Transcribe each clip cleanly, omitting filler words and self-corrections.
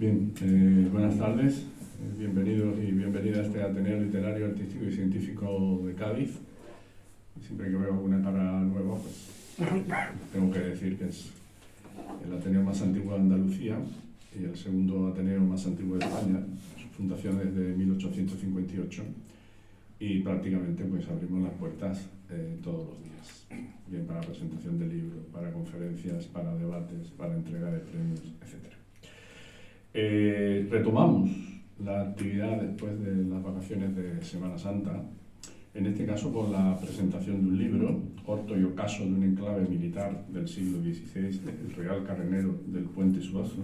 Bien, buenas tardes, bienvenidos y bienvenidas a este Ateneo Literario, Artístico y Científico de Cádiz. Siempre que veo alguna cara nueva, pues tengo que decir que es el Ateneo más antiguo de Andalucía y el segundo Ateneo más antiguo de España. Su fundación es de 1858 y prácticamente pues abrimos las puertas todos los días, bien para presentación de libros, para conferencias, para debates, para entrega de premios, etc. Retomamos la actividad después de las vacaciones de Semana Santa, en este caso con la presentación de un libro, Horto y Ocaso de un enclave militar del siglo XVI, el Real Carnero del Puente Suazo,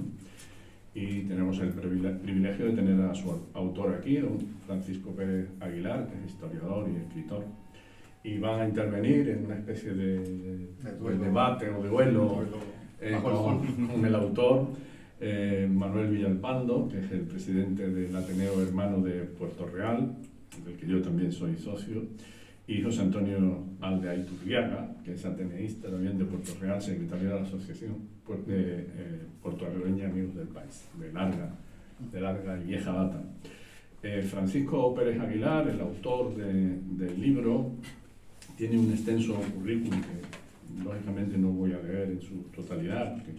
y tenemos el privilegio de tener a su autor aquí, don Francisco Pérez Aguilar, que es historiador y escritor, y van a intervenir en una especie de debate o de duelo con el autor, Manuel Villalpando, que es el presidente del Ateneo Hermano de Puerto Real, del que yo también soy socio, y José Antonio Aldea-Iturriaga, que es ateneísta también de Puerto Real, secretario de la Asociación Puertorriqueña Amigos del País, de larga y vieja data. Francisco Pérez Aguilar, el autor del libro, tiene un extenso currículum que lógicamente no voy a leer en su totalidad, porque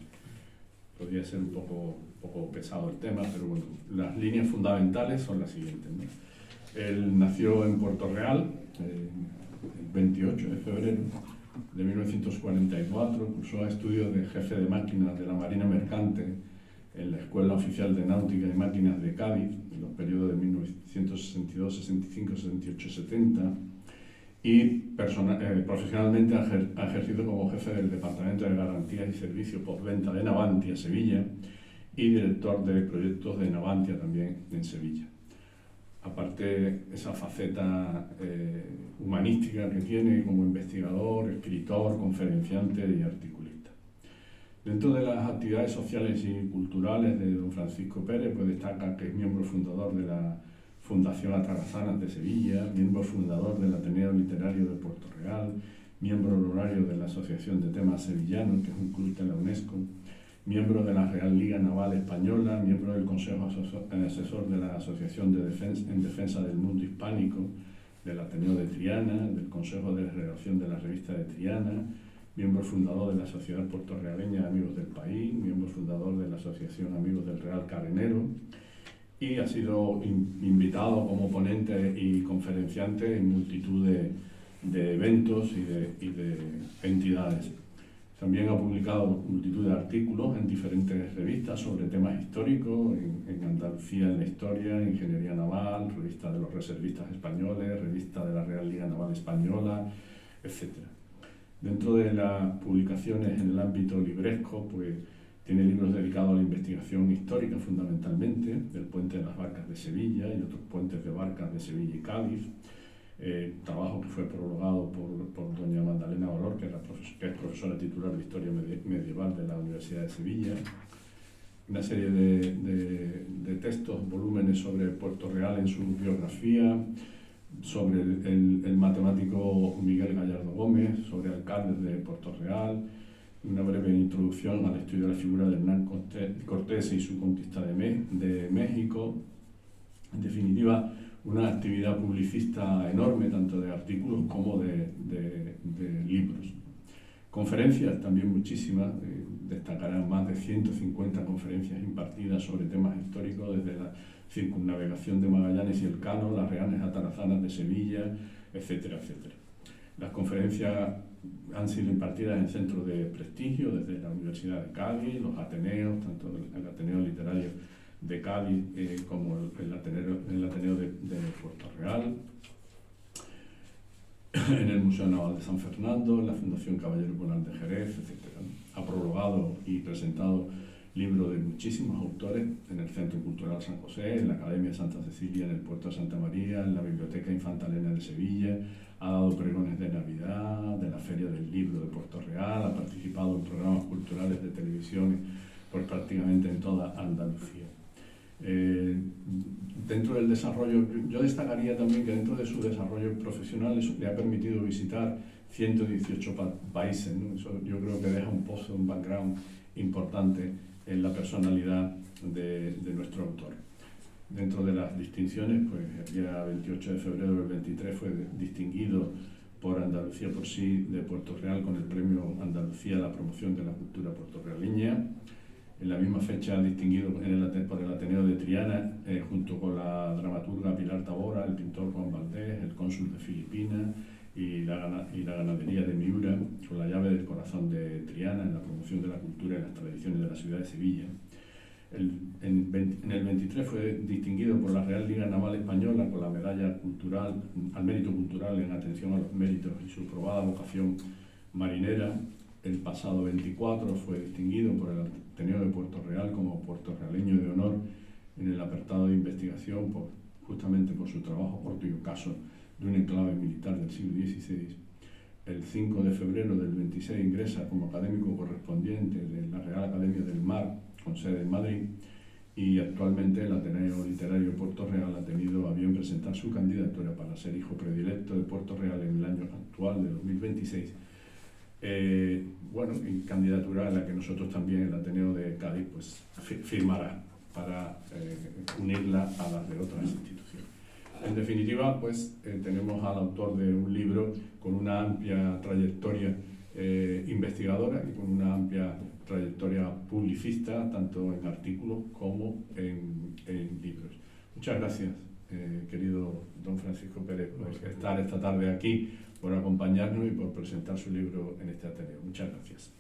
podría ser un poco pesado el tema, pero bueno, las líneas fundamentales son las siguientes, ¿no? Él nació en Puerto Real el 28 de febrero de 1944, cursó estudios de jefe de máquinas de la Marina Mercante en la Escuela Oficial de Náutica y Máquinas de Cádiz, en los periodos de 1962, 65, 68, 70, y profesionalmente ha ejercido como jefe del Departamento de Garantías y Servicios Postventa de Navantia, Sevilla, y director de proyectos de Navantia también en Sevilla. Aparte, esa faceta humanística que tiene como investigador, escritor, conferenciante y articulista. Dentro de las actividades sociales y culturales de don Francisco Pérez, pues destaca que es miembro fundador de la Fundación Atarazanas de Sevilla, miembro fundador del Ateneo Literario de Puerto Real, miembro honorario de la Asociación de Temas Sevillanos, que es un club de la UNESCO, miembro de la Real Liga Naval Española, miembro del Consejo Asesor de la Asociación en Defensa del Mundo Hispánico, del Ateneo de Triana, del Consejo de Redacción de la Revista de Triana, miembro fundador de la Sociedad Puertorrealeña Amigos del País, miembro fundador de la Asociación Amigos del Real Carnero, y ha sido invitado como ponente y conferenciante en multitud de eventos y de entidades. También ha publicado multitud de artículos en diferentes revistas sobre temas históricos, en Andalucía en la Historia, Ingeniería Naval, Revista de los Reservistas Españoles, Revista de la Real Liga Naval Española, etc. Dentro de las publicaciones en el ámbito libresco, pues tiene libros dedicados a la investigación histórica fundamentalmente, del Puente de las Barcas de Sevilla y otros puentes de barcas de Sevilla y Cádiz, trabajo que fue prologado por doña Magdalena Valor, que es profesora titular de Historia Medieval de la Universidad de Sevilla, una serie de textos, volúmenes sobre Puerto Real en su biografía, sobre el matemático Miguel Gallardo Gómez, sobre alcaldes de Puerto Real, una breve introducción al estudio de la figura de Hernán Cortés y su conquista de México. En definitiva, una actividad publicista enorme, tanto de artículos como de libros. Conferencias también muchísimas, destacarán más de 150 conferencias impartidas sobre temas históricos, desde la circunnavegación de Magallanes y Elcano, las Reales Atarazanas de Sevilla, etcétera, etcétera. Las conferencias han sido impartidas en centros de prestigio, desde la Universidad de Cádiz, los Ateneos, tanto el Ateneo Literario de Cádiz como el Ateneo de Puerto Real, en el Museo Naval de San Fernando, en la Fundación Caballero Bonal de Jerez, etc. Ha prologado y presentado libros de muchísimos autores en el Centro Cultural San José, en la Academia Santa Cecilia, en el Puerto de Santa María, en la Biblioteca Infanta Elena de Sevilla, ha dado pregones de Navidad, de la Feria del Libro de Puerto Real, ha participado en programas culturales de televisión por prácticamente en toda Andalucía. Dentro del desarrollo, yo destacaría también que dentro de su desarrollo profesional le ha permitido visitar 118 países, ¿no? Eso yo creo que deja un pozo, un background importante en la personalidad de nuestro autor. Dentro de las distinciones, pues el día 28 de febrero del 23 fue distinguido por Andalucía por sí de Puerto Real con el premio Andalucía a la promoción de la cultura puertorrealeña. En la misma fecha distinguido por el Ateneo de Triana, junto con la dramaturga Pilar Tabora, el pintor Juan Valdés, el cónsul de Filipinas y la ganadería de Miura, con la llave del corazón de Triana en la promoción de la cultura y las tradiciones de la ciudad de Sevilla. En el 23 fue distinguido por la Real Liga Naval Española con la medalla cultural, al mérito cultural en atención a los méritos y su probada vocación marinera. El pasado 24 fue distinguido por el Ateneo de Puerto Real como puertorrealeño de honor en el apartado de investigación, justamente por su trabajo corto y ocaso de un enclave militar del siglo XVI. El 5 de febrero del 26 ingresa como académico correspondiente de la Real Academia del Mar, con sede en Madrid, y actualmente el Ateneo Literario Puerto Real ha tenido a bien presentar su candidatura para ser hijo predilecto de Puerto Real en el año actual de 2026. En candidatura en la que nosotros también, el Ateneo de Cádiz, pues firmará para unirla a las de otras instituciones. En definitiva, pues tenemos al autor de un libro con una amplia trayectoria investigadora y con una amplia trayectoria publicista, tanto en artículos como en libros. Muchas gracias, querido don Francisco Pérez, por estar esta tarde aquí, por acompañarnos y por presentar su libro en este Ateneo. Muchas gracias.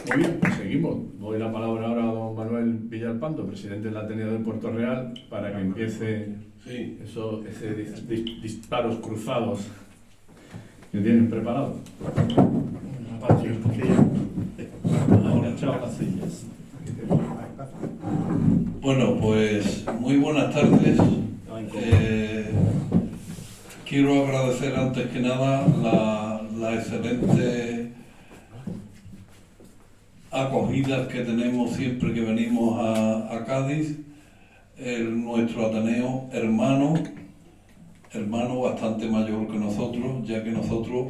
Muy bien, pues seguimos. Doy la palabra ahora a don Manuel Villalpando, presidente del Ateneo de Puerto Real, para que empiece esos disparos cruzados que tienen preparados. Ahora, chao, las sillas. Bueno, pues muy buenas tardes. Quiero agradecer antes que nada la excelente acogida que tenemos siempre que venimos a Cádiz. Nuestro Ateneo hermano bastante mayor que nosotros, ya que nosotros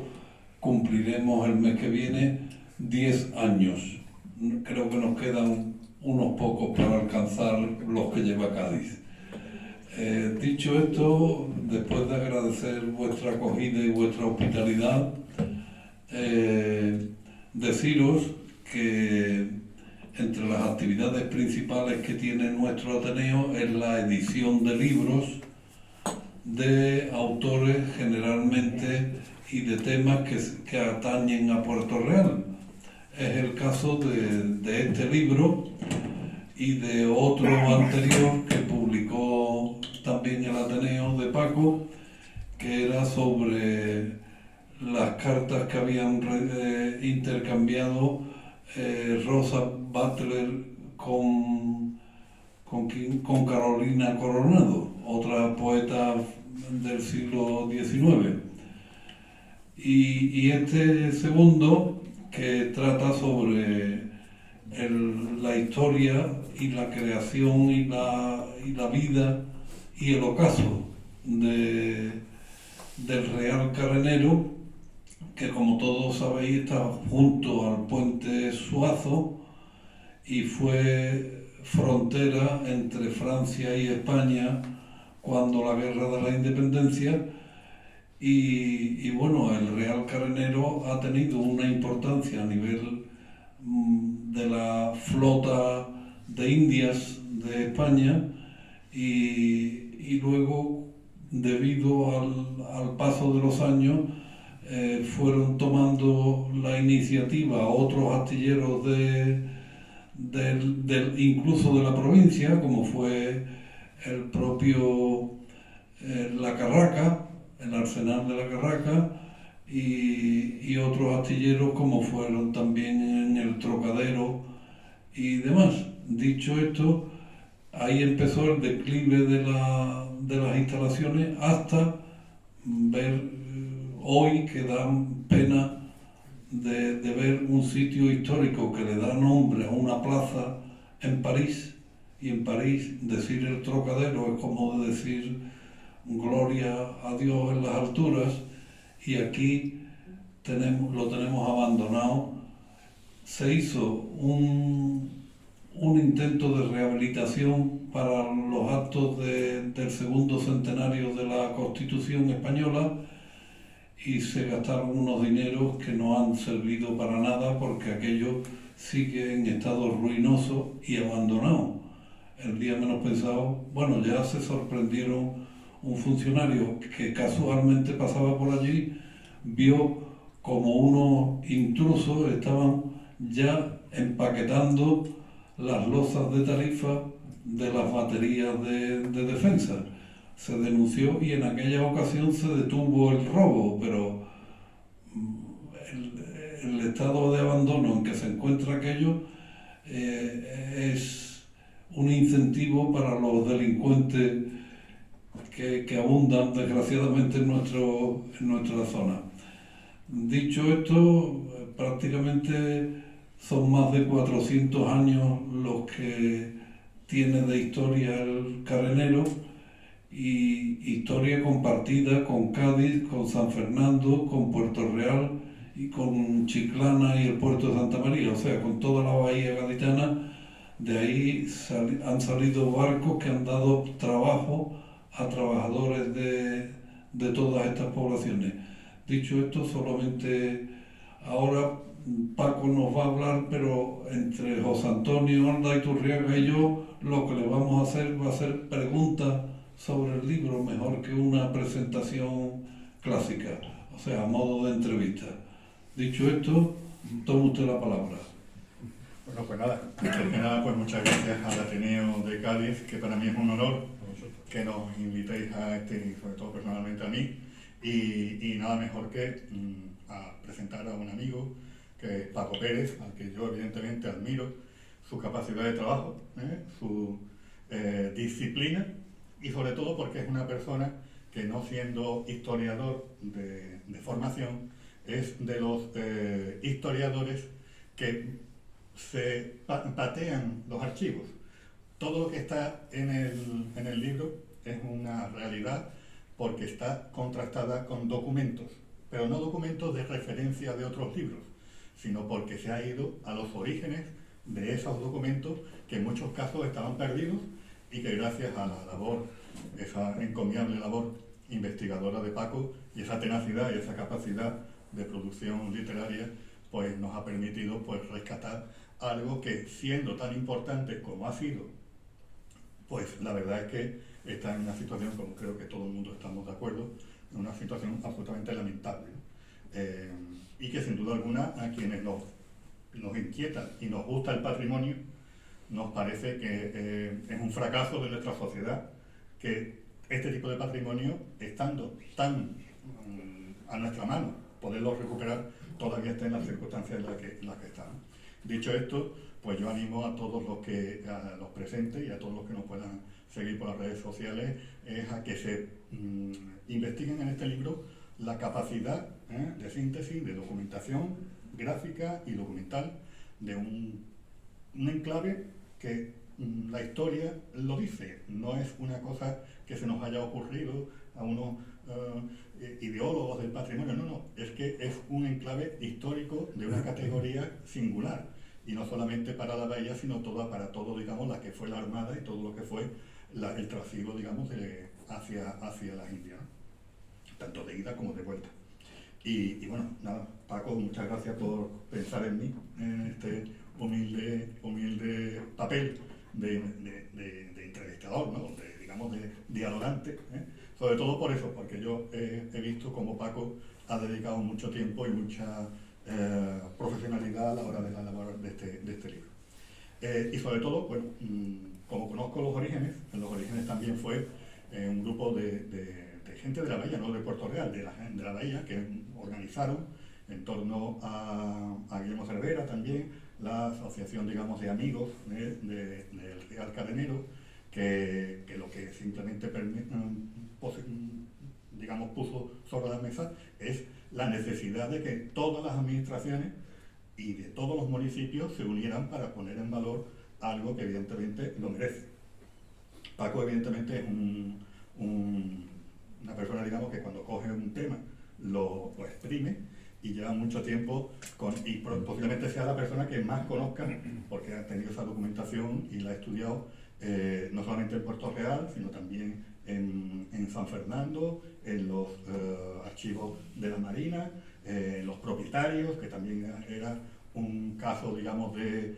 cumpliremos el mes que viene 10 años. Creo que nos quedan unos pocos para alcanzar los que lleva Cádiz. Dicho esto, después de agradecer vuestra acogida y vuestra hospitalidad, deciros que entre las actividades principales que tiene nuestro Ateneo es la edición de libros de autores generalmente y de temas que atañen a Puerto Real. Es el caso de este libro y de otro anterior que publicó también el Ateneo de Paco, que era sobre las cartas que habían intercambiado Rosa Butler con Carolina Coronado, otra poeta del siglo XIX. Y este segundo, que trata sobre la historia y la creación y la vida y el ocaso del Real Carenero, que como todos sabéis está junto al puente Suazo y fue frontera entre Francia y España cuando la Guerra de la Independencia. Y bueno, el Real Carenero ha tenido una importancia a nivel de la flota de Indias de España y luego, debido al paso de los años, fueron tomando la iniciativa otros astilleros incluso de la provincia, como fue el propio La Carraca, el Arsenal de La Carraca, y otros astilleros como fueron también en el Trocadero y demás. Dicho esto, ahí empezó el declive de las instalaciones hasta ver hoy que dan pena de ver un sitio histórico que le da nombre a una plaza en París, y en París decir el Trocadero es como decir gloria a Dios en las alturas, y aquí lo tenemos abandonado. Se hizo un intento de rehabilitación para los actos del segundo centenario de la Constitución española y se gastaron unos dineros que no han servido para nada porque aquello sigue en estado ruinoso y abandonado. El día menos pensado, bueno, ya se sorprendieron un funcionario que casualmente pasaba por allí, vio como unos intrusos estaban ya empaquetando las losas de tarifa de las baterías de defensa. Se denunció y en aquella ocasión se detuvo el robo, pero el estado de abandono en que se encuentra aquello es un incentivo para los delincuentes que abundan desgraciadamente en nuestra zona. Dicho esto, prácticamente son más de 400 años los que tiene de historia el Carenero y historia compartida con Cádiz, con San Fernando, con Puerto Real y con Chiclana y el puerto de Santa María, o sea, con toda la bahía gaditana. De ahí han salido barcos que han dado trabajo a trabajadores de todas estas poblaciones. Dicho esto, solamente ahora Paco nos va a hablar, pero entre José Antonio Aldaiturriaga y yo lo que le vamos a hacer va a ser preguntas sobre el libro, mejor que una presentación clásica, o sea, a modo de entrevista. Dicho esto, tome usted la palabra. Bueno, pues nada, antes que nada, pues muchas gracias al Ateneo de Cádiz, que para mí es un honor que nos invitéis a y sobre todo personalmente a mí, y nada mejor que a presentar a un amigo, que es Paco Pérez, al que yo evidentemente admiro, su capacidad de trabajo, su disciplina, y sobre todo porque es una persona que, no siendo historiador de formación, es de los historiadores que se patean los archivos. Todo lo que está en el libro es una realidad porque está contrastada con documentos, pero no documentos de referencia de otros libros, sino porque se ha ido a los orígenes de esos documentos que en muchos casos estaban perdidos y que gracias a la labor, esa encomiable labor investigadora de Paco y esa tenacidad y esa capacidad de producción literaria, pues nos ha permitido pues rescatar algo que, siendo tan importante como ha sido, pues la verdad es que está en una situación, como creo que todo el mundo estamos de acuerdo, en una situación absolutamente lamentable, ¿no? Y que sin duda alguna a quienes nos inquieta y nos gusta el patrimonio, nos parece que es un fracaso de nuestra sociedad que este tipo de patrimonio, estando tan a nuestra mano, poderlo recuperar, todavía esté en las circunstancias en las que están. Dicho esto, pues yo animo a todos a los presentes y a todos los que nos puedan seguir por las redes sociales, a que se investiguen en este libro la capacidad de síntesis, de documentación gráfica y documental de un enclave que la historia lo dice, no es una cosa que se nos haya ocurrido a unos ideólogos del patrimonio, no, es que es un enclave histórico de una categoría singular, y no solamente para la bahía, sino para todo, digamos, la que fue la Armada y todo lo que fue el trasiego, digamos, hacia las Indias, ¿no? Tanto de ida como de vuelta. Y bueno, nada, Paco, muchas gracias por pensar en mí, en este humilde papel de entrevistador, ¿no? Digamos, de dialogante, sobre todo por eso, porque yo he visto cómo Paco ha dedicado mucho tiempo y mucha profesionalidad a la hora de la labor de este libro. Y sobre todo, bueno, como conozco los orígenes, en los orígenes también fue un grupo de gente de la bahía, no de Puerto Real, de la bahía, que organizaron en torno a Guillermo Cervera también, la asociación, digamos, de amigos del Real Carenero, que lo que simplemente puso sobre la mesa es la necesidad de que todas las administraciones y de todos los municipios se unieran para poner en valor algo que evidentemente lo merece. Paco evidentemente es una persona, digamos, que cuando coge un tema lo exprime y lleva mucho tiempo y posiblemente sea la persona que más conozca, porque ha tenido esa documentación y la ha estudiado no solamente en Puerto Real, sino también en San Fernando, en los archivos de la Marina, en los propietarios, que también era un caso, digamos, de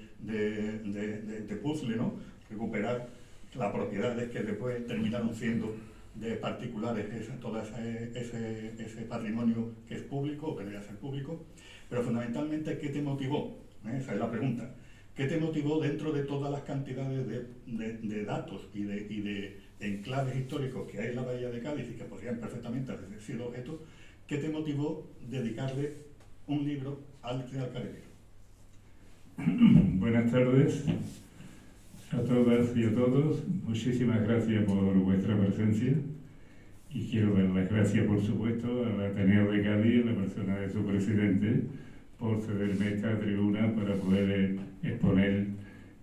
puzzle, ¿no? Recuperar las propiedades que después terminaron siendo de particulares, todo ese patrimonio que es público, o que debería ser público. Pero fundamentalmente, ¿qué te motivó? Esa es la pregunta. ¿Qué te motivó dentro de todas las cantidades de datos y de enclaves históricos que hay en la Bahía de Cádiz y que podrían perfectamente haber sido objeto? ¿Qué te motivó dedicarle un libro al carabinero? Buenas tardes a todas y a todos. Muchísimas gracias por vuestra presencia y quiero dar las gracias, por supuesto, al Ateneo de Cádiz, en la persona de su presidente, por cederme esta tribuna para poder exponer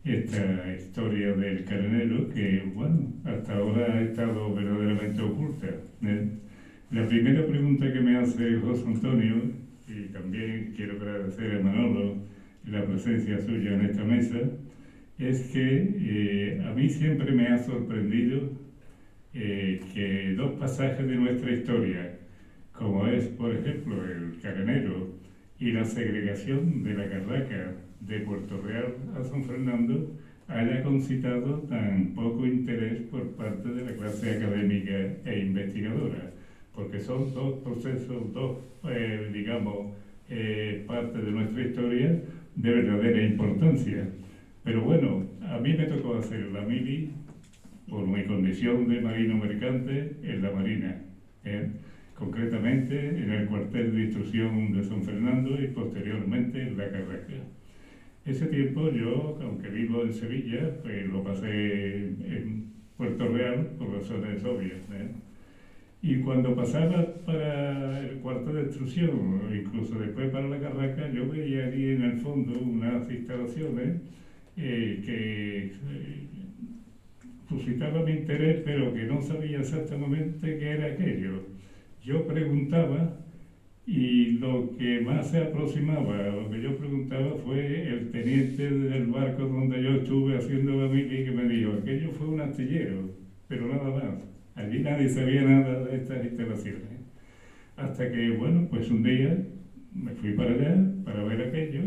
esta historia del carnero que, bueno, hasta ahora ha estado verdaderamente oculta. La primera pregunta que me hace José Antonio, y también quiero agradecer a Manolo la presencia suya en esta mesa, es que a mí siempre me ha sorprendido que dos pasajes de nuestra historia, como es, por ejemplo, el Carnero y la segregación de la Carraca de Puerto Real a San Fernando, haya concitado tan poco interés por parte de la clase académica e investigadora, porque son dos procesos, digamos, partes de nuestra historia de verdadera importancia. Pero bueno, a mí me tocó hacer la mili por mi condición de marino mercante en la Marina, concretamente en el cuartel de instrucción de San Fernando y posteriormente en la Carraca. Ese tiempo yo, aunque vivo en Sevilla, pues lo pasé en Puerto Real por razones obvias. Y cuando pasaba para el cuartel de instrucción, o incluso después para la Carraca, yo veía allí en el fondo unas instalaciones que suscitaban mi interés, pero que no sabía exactamente qué era aquello. Yo preguntaba y lo que más se aproximaba a lo que yo preguntaba fue el teniente del barco donde yo estuve haciendo la mili, que me dijo, aquello fue un astillero, pero nada más. Allí nadie sabía nada de estas instalaciones. Hasta que, bueno, pues un día me fui para allá para ver aquello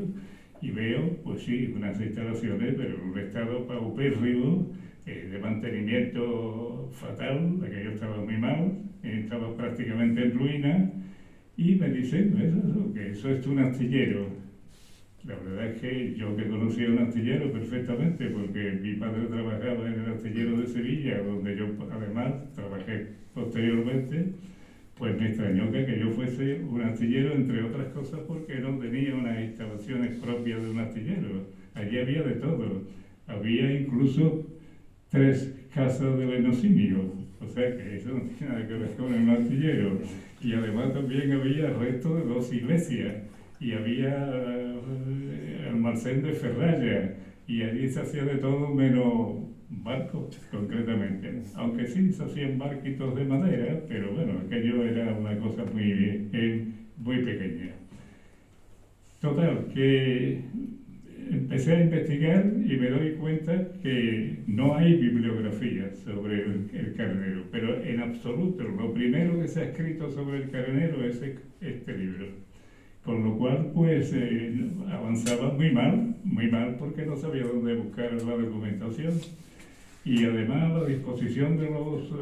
y veo, pues sí, unas instalaciones, pero en un estado paupérrimo, de mantenimiento fatal, aquello estaba muy mal, estaba prácticamente en ruina, y me dicen, que eso es un astillero. La verdad es que yo que conocía un astillero perfectamente, porque mi padre trabajaba en el astillero de Sevilla, donde yo además trabajé posteriormente, pues me extrañó que yo fuese un astillero, entre otras cosas porque no tenía unas instalaciones propias de un astillero. Allí había de todo. Había incluso 3 casas de lenocinio, o sea que eso no tiene nada que ver con el astillero. Y además también había restos de 2 iglesias, y había almacén de ferralla, y allí se hacía de todo menos barcos, concretamente. Aunque sí se hacían barquitos de madera, pero bueno, aquello era una cosa muy pequeña. Total, que empecé a investigar y me doy cuenta que no hay bibliografía sobre el carnero, pero en absoluto. Lo primero que se ha escrito sobre el carnero es este libro. Con lo cual, pues, avanzaba muy mal, porque no sabía dónde buscar la documentación. Y además la disposición de los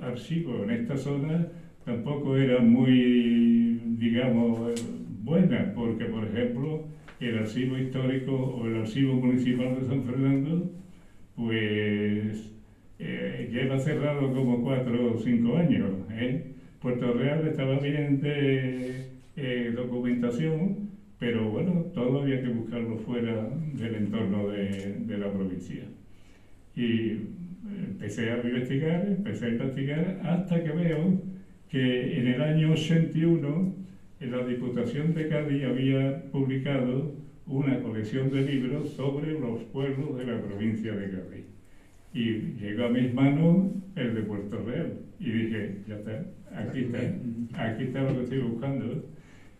archivos en esta zona tampoco era muy, digamos, buena, porque, por ejemplo, el archivo histórico o el archivo municipal de San Fernando, pues lleva cerrado como 4 o 5 años. Puerto Real estaba bien de documentación, pero bueno, todo había que buscarlo fuera del entorno de la provincia. Y empecé a investigar hasta que veo que en el año 81 en la Diputación de Cádiz había publicado una colección de libros sobre los pueblos de la provincia de Cádiz. Y llegó a mis manos el de Puerto Real. Y dije, ya está, aquí está lo que estoy buscando.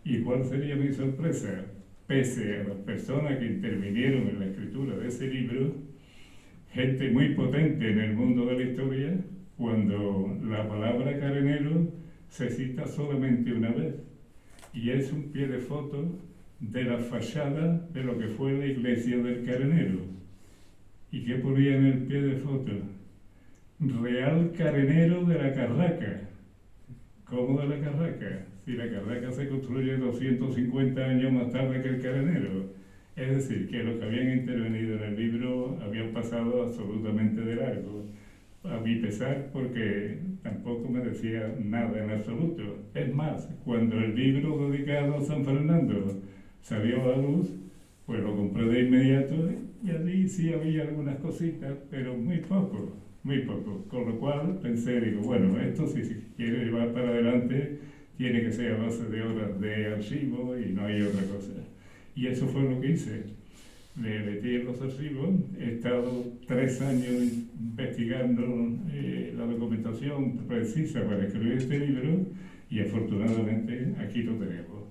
¿Y cuál sería mi sorpresa? Pese a las personas que intervinieron en la escritura de ese libro, gente muy potente en el mundo de la historia, cuando la palabra carenero se cita solamente una vez, y es un pie de foto de la fachada de lo que fue la iglesia del Carenero. ¿Y qué ponía en el pie de foto? Real Carenero de la Carraca. ¿Cómo de la Carraca? Si la Carraca se construye 250 años más tarde que el Carenero. Es decir, que los que habían intervenido en el libro habían pasado absolutamente de largo. A mi pesar, porque tampoco me decía nada en absoluto. Es más, cuando el libro dedicado a San Fernando salió a la luz, pues lo compré de inmediato y allí sí había algunas cositas, pero muy poco. Con lo cual pensé, digo, bueno, esto si se quiere llevar para adelante tiene que ser a base de horas de archivo y no hay otra cosa. Y eso fue lo que hice. Me metí en los archivos, he estado 3 años investigando la documentación precisa para escribir este libro y afortunadamente aquí lo tenemos.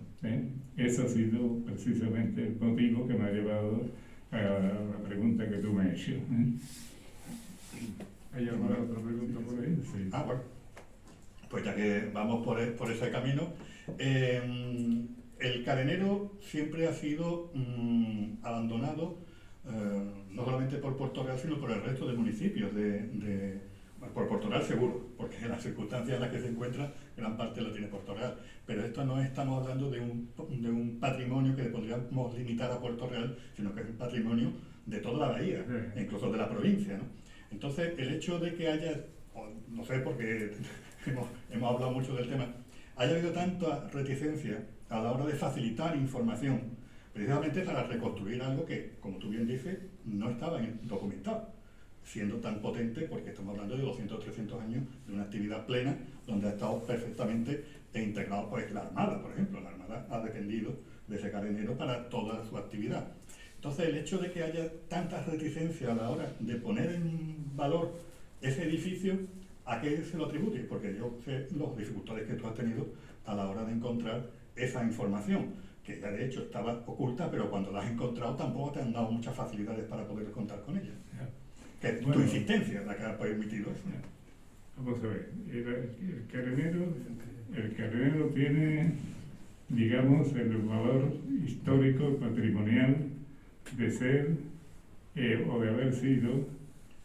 Ese ha sido precisamente el motivo que me ha llevado a la pregunta que tú me has hecho. ¿Hay alguna otra pregunta por ahí? Sí. Bueno, pues ya que vamos por ese camino, el carenero siempre ha sido abandonado, no solamente por Puerto Real, sino por el resto de municipios por Puerto Real seguro, porque en las circunstancias en las que se encuentra, gran parte lo tiene Puerto Real. Pero esto no estamos hablando de un patrimonio que podríamos limitar a Puerto Real, sino que es un patrimonio de toda la bahía, incluso de la provincia, ¿no? Entonces, el hecho de que haya, no sé, porque hemos hablado mucho del tema, haya habido tanta reticencia a la hora de facilitar información, precisamente para reconstruir algo que, como tú bien dices, no estaba documentado, siendo tan potente, porque estamos hablando de 200 o 300 años de una actividad plena, donde ha estado perfectamente integrado, pues, la Armada, por ejemplo. La Armada ha dependido de ese carenero para toda su actividad. Entonces, el hecho de que haya tanta reticencia a la hora de poner en valor ese edificio, ¿a qué se lo atribuye? Porque yo sé los dificultades que tú has tenido a la hora de encontrar esa información, que ya de hecho estaba oculta, pero cuando la has encontrado tampoco te han dado muchas facilidades para poder contar con ella. Que es tu insistencia la que ha permitido eso. Vamos a ver, el carenero tiene, digamos, el valor histórico, patrimonial, de ser o de haber sido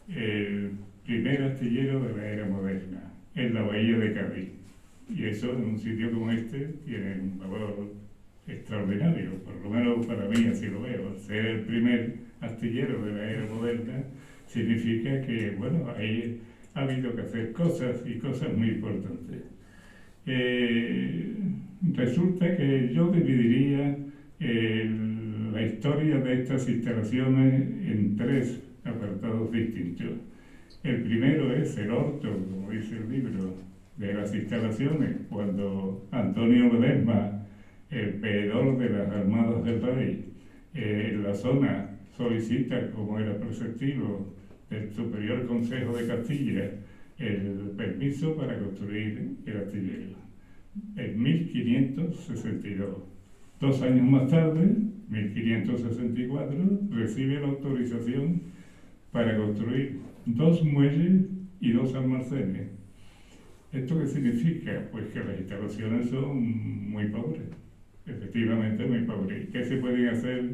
el primer astillero de la era moderna en la bahía de Cádiz. Y eso en un sitio como este tiene un valor extraordinario, por lo menos para mí así lo veo. Ser el primer astillero de la era moderna significa que, bueno, ahí ha habido que hacer cosas y cosas muy importantes. Resulta que yo dividiría la historia de estas instalaciones en 3 apartados distintos. El primero es el orto, como dice el libro, de las instalaciones, cuando Antonio Ledesma, el veedor de las armadas del rey, en la zona solicita, como era preceptivo del Superior Consejo de Castilla, el permiso para construir el astillero. En 1562. 2 años más tarde, 1564, recibe la autorización para construir 2 muelles y 2 almacenes. ¿Esto qué significa? Pues que las instalaciones son muy pobres, efectivamente muy pobres. ¿Qué se pueden hacer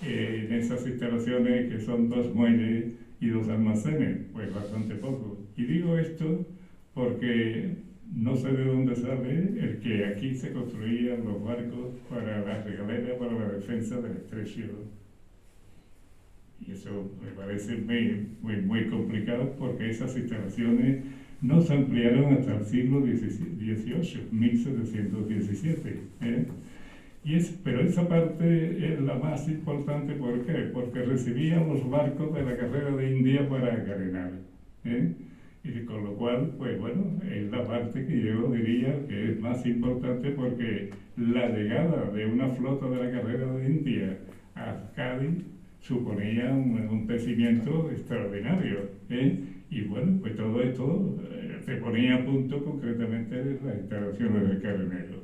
en esas instalaciones que son 2 muelles y 2 almacenes? Pues bastante poco. Y digo esto porque no sé de dónde sale el que aquí se construían los barcos para la regalera, para la defensa del estrecho. Y eso me parece muy complicado, porque esas instalaciones no se ampliaron hasta el siglo XVIII, 1717. Pero esa parte es la más importante. ¿Por qué? Porque recibían los barcos de la carrera de India para carenar. Y con lo cual, pues bueno, es la parte que yo diría que es más importante, porque la llegada de una flota de la carrera de India a Cádiz suponía un crecimiento extraordinario. Y bueno, pues todo esto se ponía a punto concretamente de las instalaciones del carenero.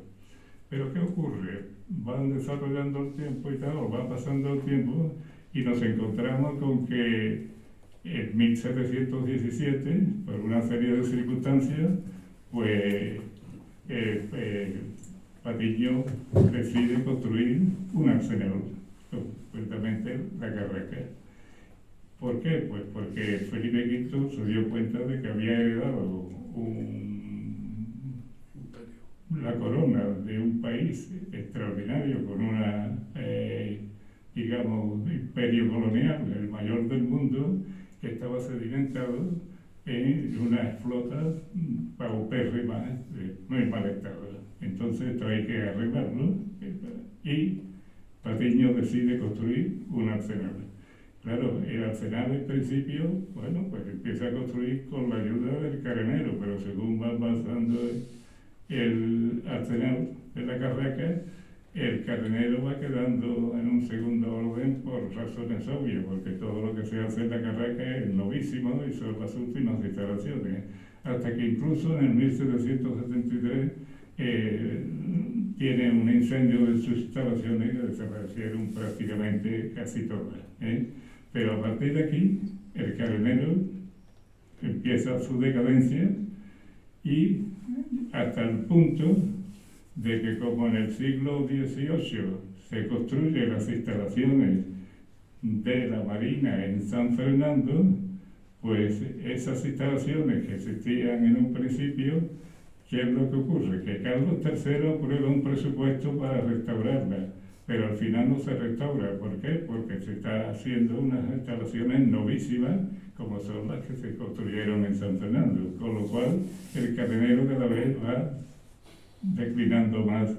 Pero ¿qué ocurre? Van desarrollando el tiempo y tal, o va pasando el tiempo, y nos encontramos con que en 1717, por una serie de circunstancias, pues Patiño decide construir un arsenal, concretamente la Carraca. ¿Por qué? Pues porque Felipe V se dio cuenta de que había heredado la corona de un país extraordinario, con una, digamos, imperio colonial, el mayor del mundo, que estaba sedimentado en unas flotas paupérrimas, muy mal estado. Entonces esto hay que arreglarlo, y Patiño decide construir un arsenal. Claro, el arsenal en principio, bueno, pues empieza a construir con la ayuda del carenero, pero según va avanzando el arsenal de la Carraca, el carenero va quedando en un segundo orden por razones obvias, porque todo lo que se hace en la Carraca es novísimo y son las últimas instalaciones. Hasta que incluso en el 1773 tiene un incendio de sus instalaciones y desaparecieron prácticamente casi todas. Pero a partir de aquí, el carenero empieza su decadencia, y hasta el punto de que, como en el siglo XVIII se construyen las instalaciones de la Marina en San Fernando, pues esas instalaciones que existían en un principio, ¿qué es lo que ocurre? Que Carlos III aprueba un presupuesto para restaurarla, pero al final no se restaura. ¿Por qué? Porque se está haciendo unas instalaciones novísimas, como son las que se construyeron en San Fernando, con lo cual el carenero cada vez va declinando más,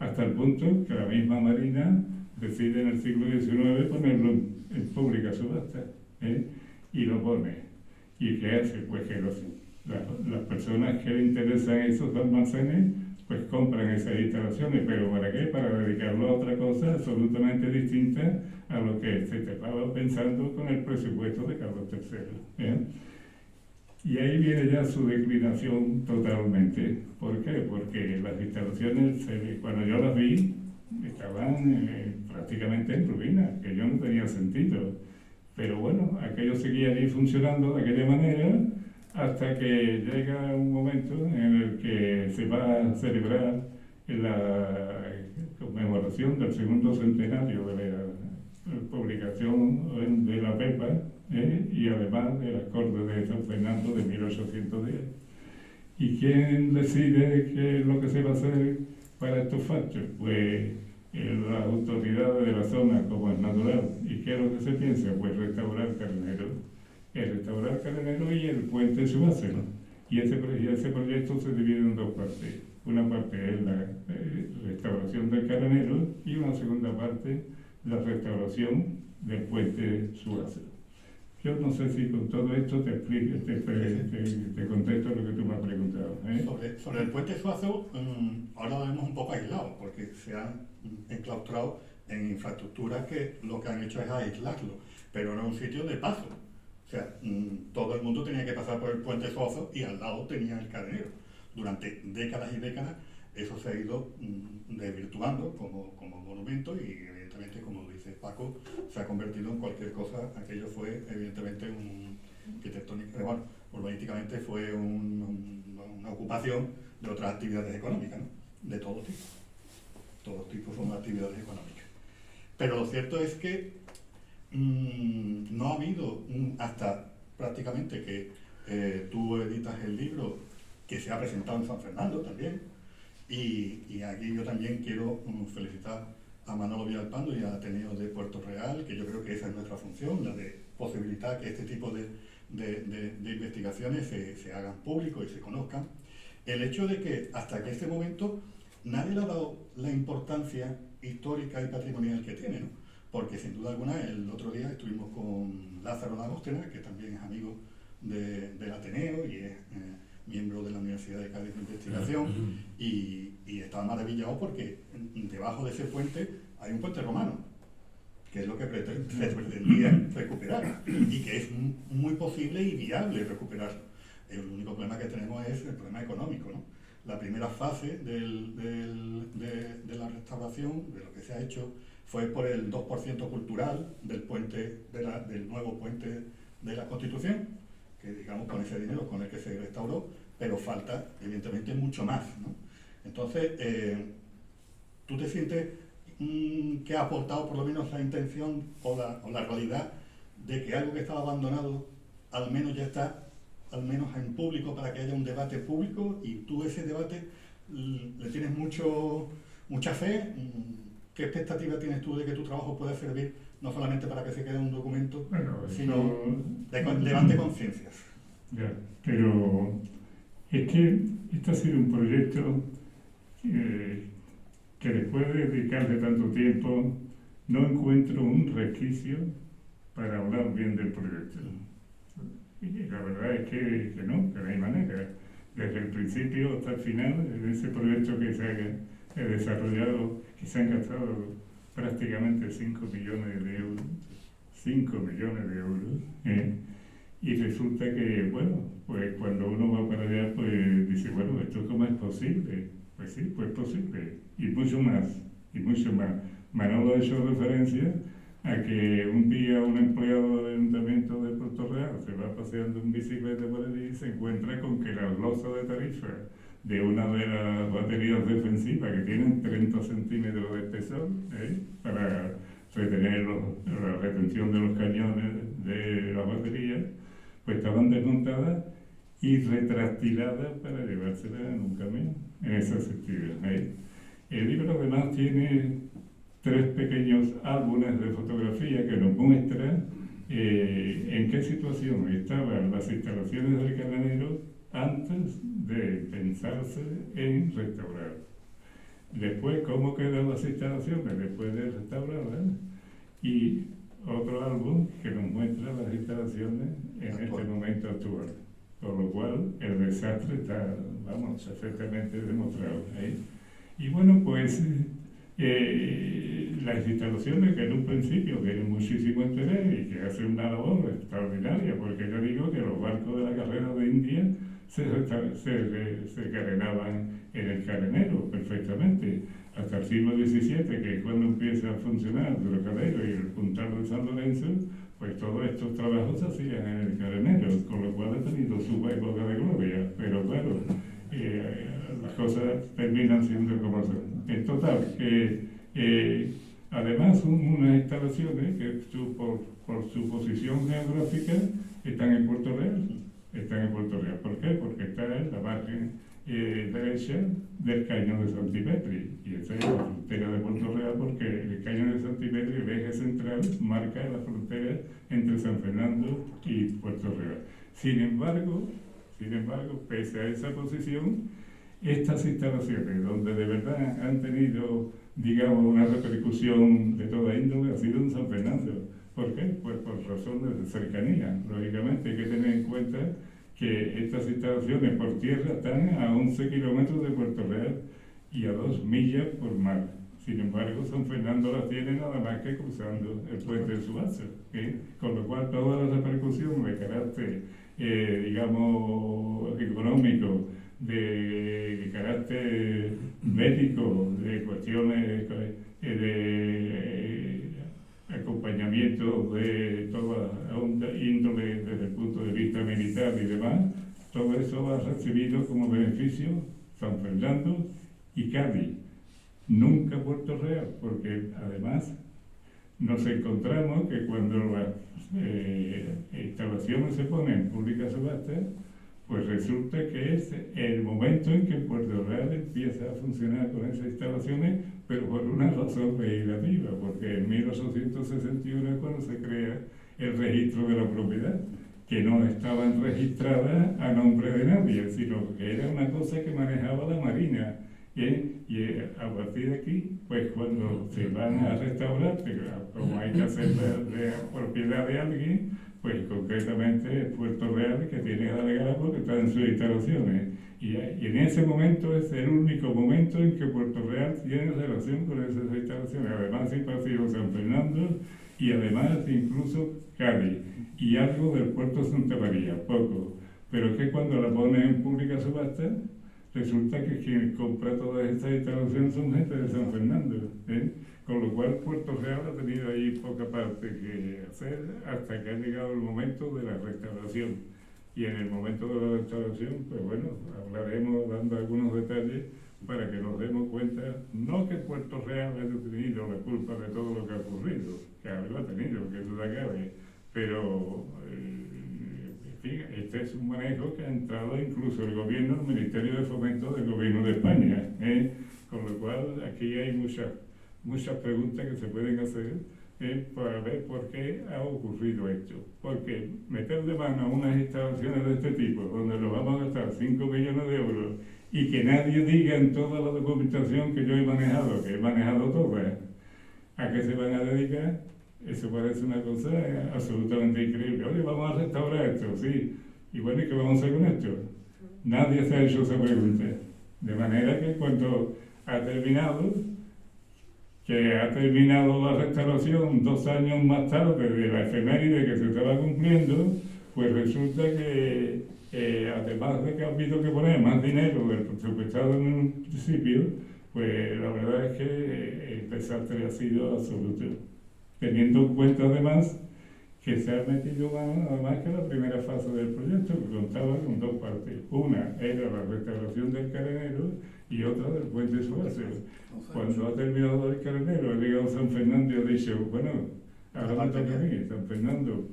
hasta el punto que la misma Marina decide en el siglo XIX ponerlo en pública subasta, y lo pone. ¿Y qué hace? Pues que las personas que le interesan esos almacenes pues compran esas instalaciones, pero ¿para qué? Para dedicarlo a otra cosa absolutamente distinta a lo que se estaba pensando con el presupuesto de Carlos III. Y ahí viene ya su declinación totalmente. ¿Por qué? Porque las instalaciones, cuando yo las vi, estaban prácticamente en ruinas, que yo no tenía sentido. Pero bueno, aquello seguía ahí funcionando de aquella manera, hasta que llega un momento en el que se va a celebrar la conmemoración del segundo centenario de la publicación de la Pepa, y además de las Cortes de San Fernando de 1810. ¿Y quién decide qué es lo que se va a hacer para estos factos? Pues las autoridades de la zona, como es natural. ¿Y qué es lo que se piensa? Pues restaurar Carenero. Restaurar Carenero y el puente Subácero. Y ese proyecto se divide en dos partes. Una parte es la restauración del Carenero, y una segunda parte, la restauración del puente Subácero. Yo no sé si con todo esto te explico, te contesto lo que tú me has preguntado. Sobre el puente Suazo, ahora lo vemos un poco aislado, porque se han enclaustrado en infraestructuras que lo que han hecho es aislarlo, pero era un sitio de paso. O sea, todo el mundo tenía que pasar por el puente Suazo y al lado tenía el Carenero. Durante décadas y décadas eso se ha ido desvirtuando como monumento, y evidentemente, como dice Paco, se ha convertido en cualquier cosa. Aquello fue evidentemente bueno, urbanísticamente fue una ocupación de otras actividades económicas, ¿no? De todo tipo. Todos tipos son actividades económicas. Pero lo cierto es que no ha habido, hasta prácticamente que tú editas el libro, que se ha presentado en San Fernando también, y aquí yo también quiero felicitar a Manolo Villalpando y al Ateneo de Puerto Real, que yo creo que esa es nuestra función, la de posibilitar que este tipo de investigaciones se hagan públicos y se conozcan. El hecho de que hasta que este momento nadie le ha dado la importancia histórica y patrimonial que tiene, ¿no? Porque sin duda alguna el otro día estuvimos con Lázaro Llagostera, que también es amigo del Ateneo y es miembro de la Universidad de Cádiz de Investigación, y estaba maravillado porque debajo de ese puente hay un puente romano, que es lo que se pretendía recuperar, y que es muy posible y viable recuperarlo. El único problema que tenemos es el problema económico, ¿no? la primera fase de la restauración, de lo que se ha hecho, fue por el 2% cultural del puente, del nuevo puente de la Constitución, que digamos con ese dinero con el que se restauró, pero falta evidentemente mucho más, ¿no? Entonces, ¿tú te sientes que ha aportado por lo menos la intención o la realidad de que algo que estaba abandonado al menos ya está al menos en público para que haya un debate público, y tú ese debate le tienes mucha fe? ¿Qué expectativa tienes tú de que tu trabajo pueda servir no solamente para que se quede un documento, Bueno, sino levante conciencias? Ya, pero es que este ha sido un proyecto que después de dedicarle tanto tiempo no encuentro un resquicio para hablar bien del proyecto. Y la verdad es que no hay manera. Desde el principio hasta el final, en ese proyecto que se ha desarrollado, que se han gastado prácticamente 5 millones de euros. 5 millones de euros. Y resulta que, bueno, pues cuando uno va para allá, pues dice, bueno, ¿esto cómo es posible? Pues sí, pues posible. Y mucho más, y mucho más. Manolo ha hecho referencia a que un día un empleado del Ayuntamiento de Puerto Real se va paseando en bicicleta por allí y se encuentra con que la losa de tarifa de una de las baterías defensivas, que tienen 30 centímetros de espesor, para retener la retención de los cañones de la batería, pues estaban desmontadas y retractiladas para llevárselas en un camión, en esa sentido. El libro además tiene 3 pequeños álbumes de fotografía que nos muestran en qué situación estaban las instalaciones del Calenero antes de pensarse en restaurar. Después, cómo quedan las instalaciones después de restaurarlas, y otro álbum que nos muestra las instalaciones en este momento actual. Por lo cual, el desastre está, vamos, perfectamente demostrado. Y bueno, pues las instalaciones que en un principio tienen muchísimo interés y que hacen una labor extraordinaria, porque yo digo que los barcos de la carrera de India se carenaban en el carenero perfectamente. Hasta el siglo XVII, que es cuando empieza a funcionar el Trocadero y el Puntal de San Lorenzo, pues todos estos trabajos se hacían en el carenero, con lo cual ha tenido su época de gloria, pero claro, las cosas terminan siendo como son. En total, además unas instalaciones que por su posición geográfica están en Puerto Real. ¿Por qué? Porque está en la margen derecha del Cañón de Santipetri, y esa es la frontera de Puerto Real, porque el Cañón de Santipetri, el eje central, marca la frontera entre San Fernando y Puerto Real. Sin embargo, pese a esa posición, estas instalaciones, donde de verdad han tenido, digamos, una repercusión de toda índole, ha sido en San Fernando. ¿Por qué? Pues por razones de cercanía. Lógicamente hay que tener en cuenta que estas instalaciones por tierra están a 11 kilómetros de Puerto Real y a 2 millas por mar. Sin embargo, San Fernando las tiene nada más que cruzando el puente de Suazo, con lo cual toda la repercusión de carácter, digamos, económico, de carácter médico, de cuestiones de acompañamiento de toda índole desde el punto de vista militar y demás, todo eso ha recibido como beneficio San Fernando y Cádiz, nunca Puerto Real, porque además nos encontramos que cuando las instalaciones se ponen en pública subasta, pues resulta que es el momento en que Puerto Real empieza a funcionar con esas instalaciones, pero por una razón legislativa, porque en 1861 es cuando se crea el registro de la propiedad, que no estaban registradas a nombre de nadie, sino que era una cosa que manejaba la Marina. Y a partir de aquí, pues cuando se van a restaurar, como hay que hacer de propiedad de alguien, pues concretamente es Puerto Real que tiene que alegar porque está en sus instalaciones. Y en ese momento es el único momento en que Puerto Real tiene relación con esas instalaciones. Además siempre ha sido San Fernando y además incluso Cádiz y algo del puerto de Santa María, poco. Pero es que cuando la ponen en pública subasta, resulta que quien compra todas estas instalaciones son gente de San Fernando, ¿eh? Con lo cual Puerto Real ha tenido ahí poca parte que hacer hasta que ha llegado el momento de la restauración. Y en el momento de la restauración, pues bueno, hablaremos dando algunos detalles para que nos demos cuenta, no que Puerto Real haya tenido la culpa de todo lo que ha ocurrido, que algo ha tenido, que duda cabe, pero en fin, este es un manejo que ha entrado incluso el gobierno, el Ministerio de Fomento del Gobierno de España, ¿eh? Con lo cual aquí hay muchas preguntas que se pueden hacer para ver por qué ha ocurrido esto. Porque meter de mano a unas instalaciones de este tipo, donde nos vamos a gastar 5 millones de euros, y que nadie diga en toda la documentación que yo he manejado, que he manejado toda, ¿a qué se van a dedicar? Eso parece una cosa absolutamente increíble. Oye, vamos a restaurar esto, sí. Y bueno, ¿y qué vamos a hacer con esto? Nadie se ha hecho esa pregunta. De manera que cuando ha terminado la restauración 2 años más tarde de la efeméride que se estaba cumpliendo, pues resulta que además de que ha habido que poner más dinero del presupuestado en un principio, pues la verdad es que el desastre ha sido absoluto. Teniendo en cuenta además que se ha metido nada más que la primera fase del proyecto, que contaba con 2 partes. Una era la restauración del carenero y otra del puente Suárez. Cuando ha terminado el carenero, ha llegado San Fernando y ha dicho, bueno, ahora me toca a mí, San Fernando,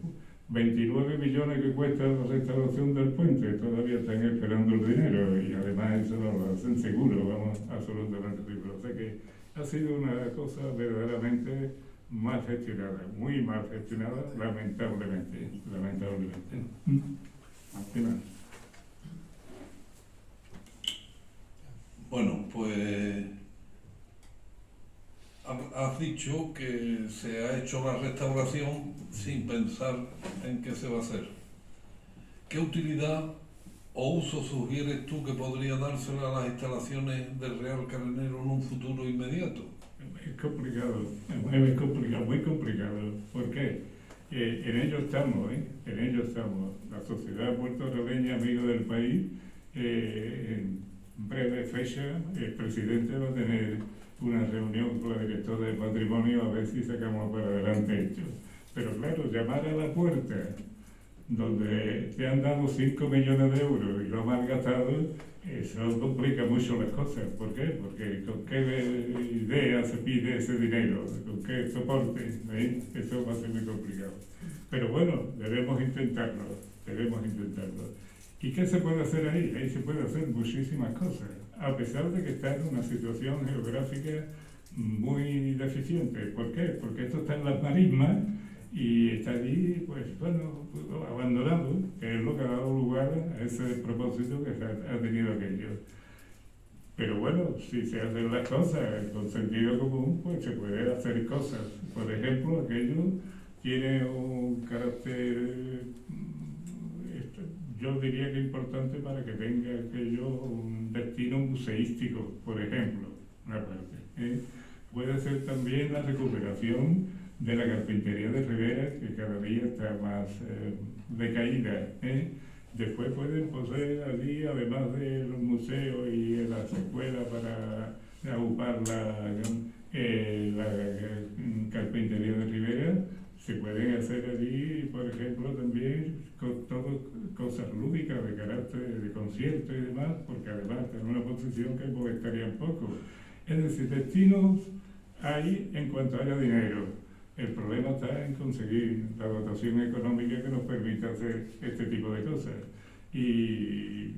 29 millones que cuesta la restauración del puente, todavía están esperando el dinero y además eso lo hacen seguro, vamos, absolutamente seguro. O sea que ha sido una cosa verdaderamente mal gestionada, muy mal gestionada, lamentablemente. Bueno, pues has dicho que se ha hecho la restauración sin pensar en qué se va a hacer. ¿Qué utilidad o uso sugieres tú que podría dársela a las instalaciones del Real Carenero en un futuro inmediato? Es complicado, muy complicado. ¿Por qué? En ello estamos, en ello estamos. La Sociedad Puertorriqueña Amigo del País, en breve fecha, el presidente va a tener una reunión con la directora de Patrimonio a ver si sacamos para adelante esto. Pero claro, llamar a la puerta donde te han dado 5 millones de euros y lo han malgastado, eso complica mucho las cosas. ¿Por qué? Porque con qué idea se pide ese dinero, con qué soporte, eso va a ser muy complicado. Pero bueno, debemos intentarlo. ¿Y qué se puede hacer ahí? Ahí se puede hacer muchísimas cosas, a pesar de que está en una situación geográfica muy deficiente. ¿Por qué? Porque esto está en las marismas y está allí, pues bueno, abandonado, que es lo que ha dado lugar a ese despropósito que se ha tenido aquello. Pero bueno, si se hacen las cosas con sentido común, pues se pueden hacer cosas. Por ejemplo, aquello tiene un carácter, yo diría que importante para que tenga aquello un destino museístico, por ejemplo, una parte. Puede ser también la recuperación de la carpintería de Rivera, que cada día está más decaída. Después pueden poseer allí, además de los museos y las escuelas para ocupar la carpintería de Rivera, se pueden hacer allí, por ejemplo, también cosas lúdicas de carácter de concierto y demás, porque además está en una posición que molestaría un poco. Es decir, destinos hay en cuanto haya dinero. El problema está en conseguir la dotación económica que nos permita hacer este tipo de cosas. Y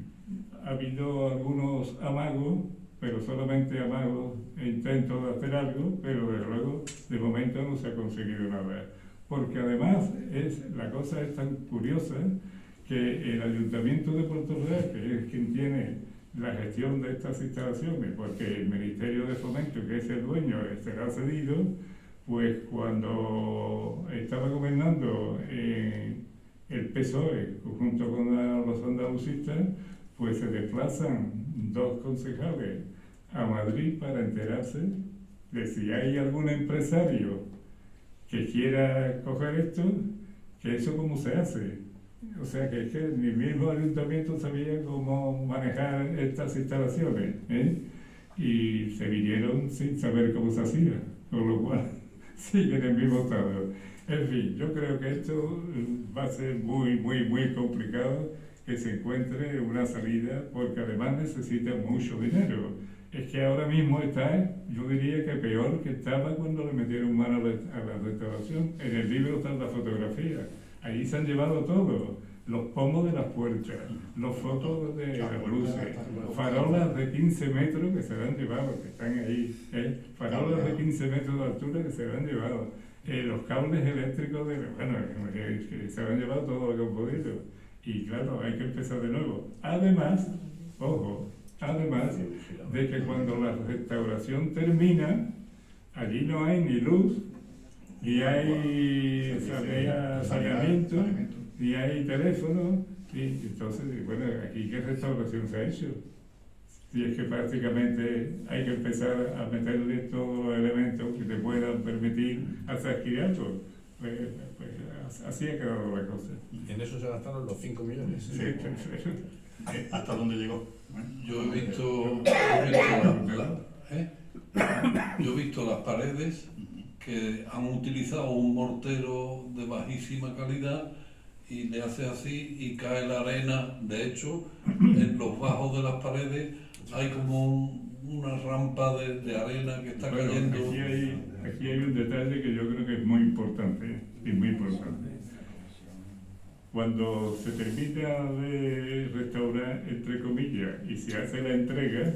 ha habido algunos amagos, pero solamente amagos e intentos de hacer algo, pero desde luego de momento no se ha conseguido nada. Porque además la cosa es tan curiosa que el Ayuntamiento de Puerto Real, que es quien tiene la gestión de estas instalaciones, porque el Ministerio de Fomento, que es el dueño, será cedido, pues cuando estaba gobernando el PSOE junto con los andalucistas, pues se desplazan 2 concejales a Madrid para enterarse de si hay algún empresario que quiera coger esto, que eso cómo se hace. O sea que es que ni el mismo ayuntamiento sabía cómo manejar estas instalaciones, ¿eh? Y se vinieron sin saber cómo se hacía, con lo cual sigue en el mismo estado. En fin, yo creo que esto va a ser muy, muy, muy complicado que se encuentre una salida, porque además necesita mucho dinero. Es que ahora mismo está, yo diría que peor que estaba cuando le metieron mano a la restauración. En el libro están las fotografías. Ahí se han llevado todo. Los pomos de las puertas, los focos de las luces, farolas de 15 metros que se han llevado, que están ahí, farolas de 15 metros de altura que se han llevado, los cables eléctricos, que se han llevado todo lo que han podido. Y claro, hay que empezar de nuevo. Además, ojo, además de que cuando la restauración termina, allí no hay ni luz, ni hay saneamiento, ni hay teléfono, y entonces, bueno, aquí ¿qué restauración se ha hecho? Si es que prácticamente hay que empezar a meterle todos los elementos que te puedan permitir hacer algo. Pues así ha quedado la cosa. Y en eso se gastaron los 5 millones. Sí. ¿Hasta dónde llegó? Yo he visto las paredes que han utilizado un mortero de bajísima calidad y le hace así y cae la arena. De hecho, en los bajos de las paredes hay como una rampa de arena que está cayendo. Aquí hay un detalle que yo creo que es muy importante, y muy importante. Cuando se termina de restaurar, entre comillas, y se hace la entrega,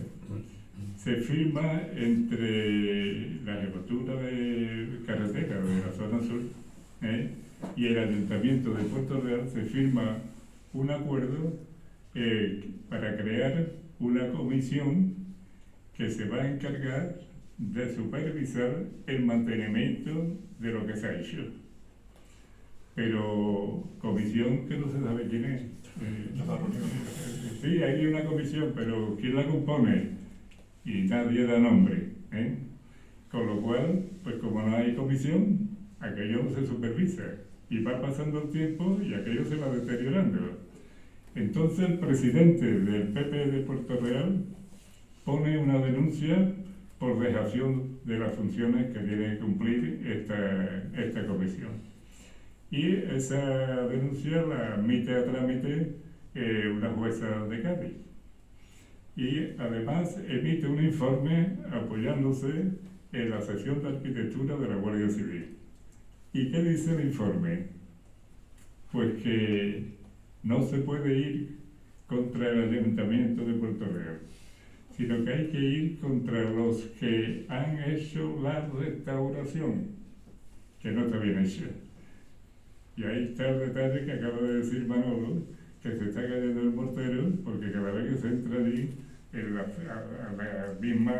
se firma entre la jefatura de carretera de la zona sur y el ayuntamiento de Puerto Real, se firma un acuerdo para crear una comisión que se va a encargar de supervisar el mantenimiento de lo que se ha hecho. Pero comisión que no se sabe quién es. Sí, hay una comisión, pero ¿quién la compone? Y nadie da nombre. Con lo cual, pues como no hay comisión, aquello no se supervisa. Y va pasando el tiempo y aquello se va deteriorando. Entonces el presidente del PP de Puerto Real pone una denuncia por dejación de las funciones que tiene que cumplir esta comisión. Y esa denuncia la admite a trámite una jueza de Cádiz. Y además emite un informe apoyándose en la sección de arquitectura de la Guardia Civil. ¿Y qué dice el informe? Pues que no se puede ir contra el Ayuntamiento de Puerto Real, sino que hay que ir contra los que han hecho la restauración, que no está bien hecha. Y ahí está el detalle que acaba de decir Manolo, que se está cayendo el mortero, porque cada vez que se entra allí, en la misma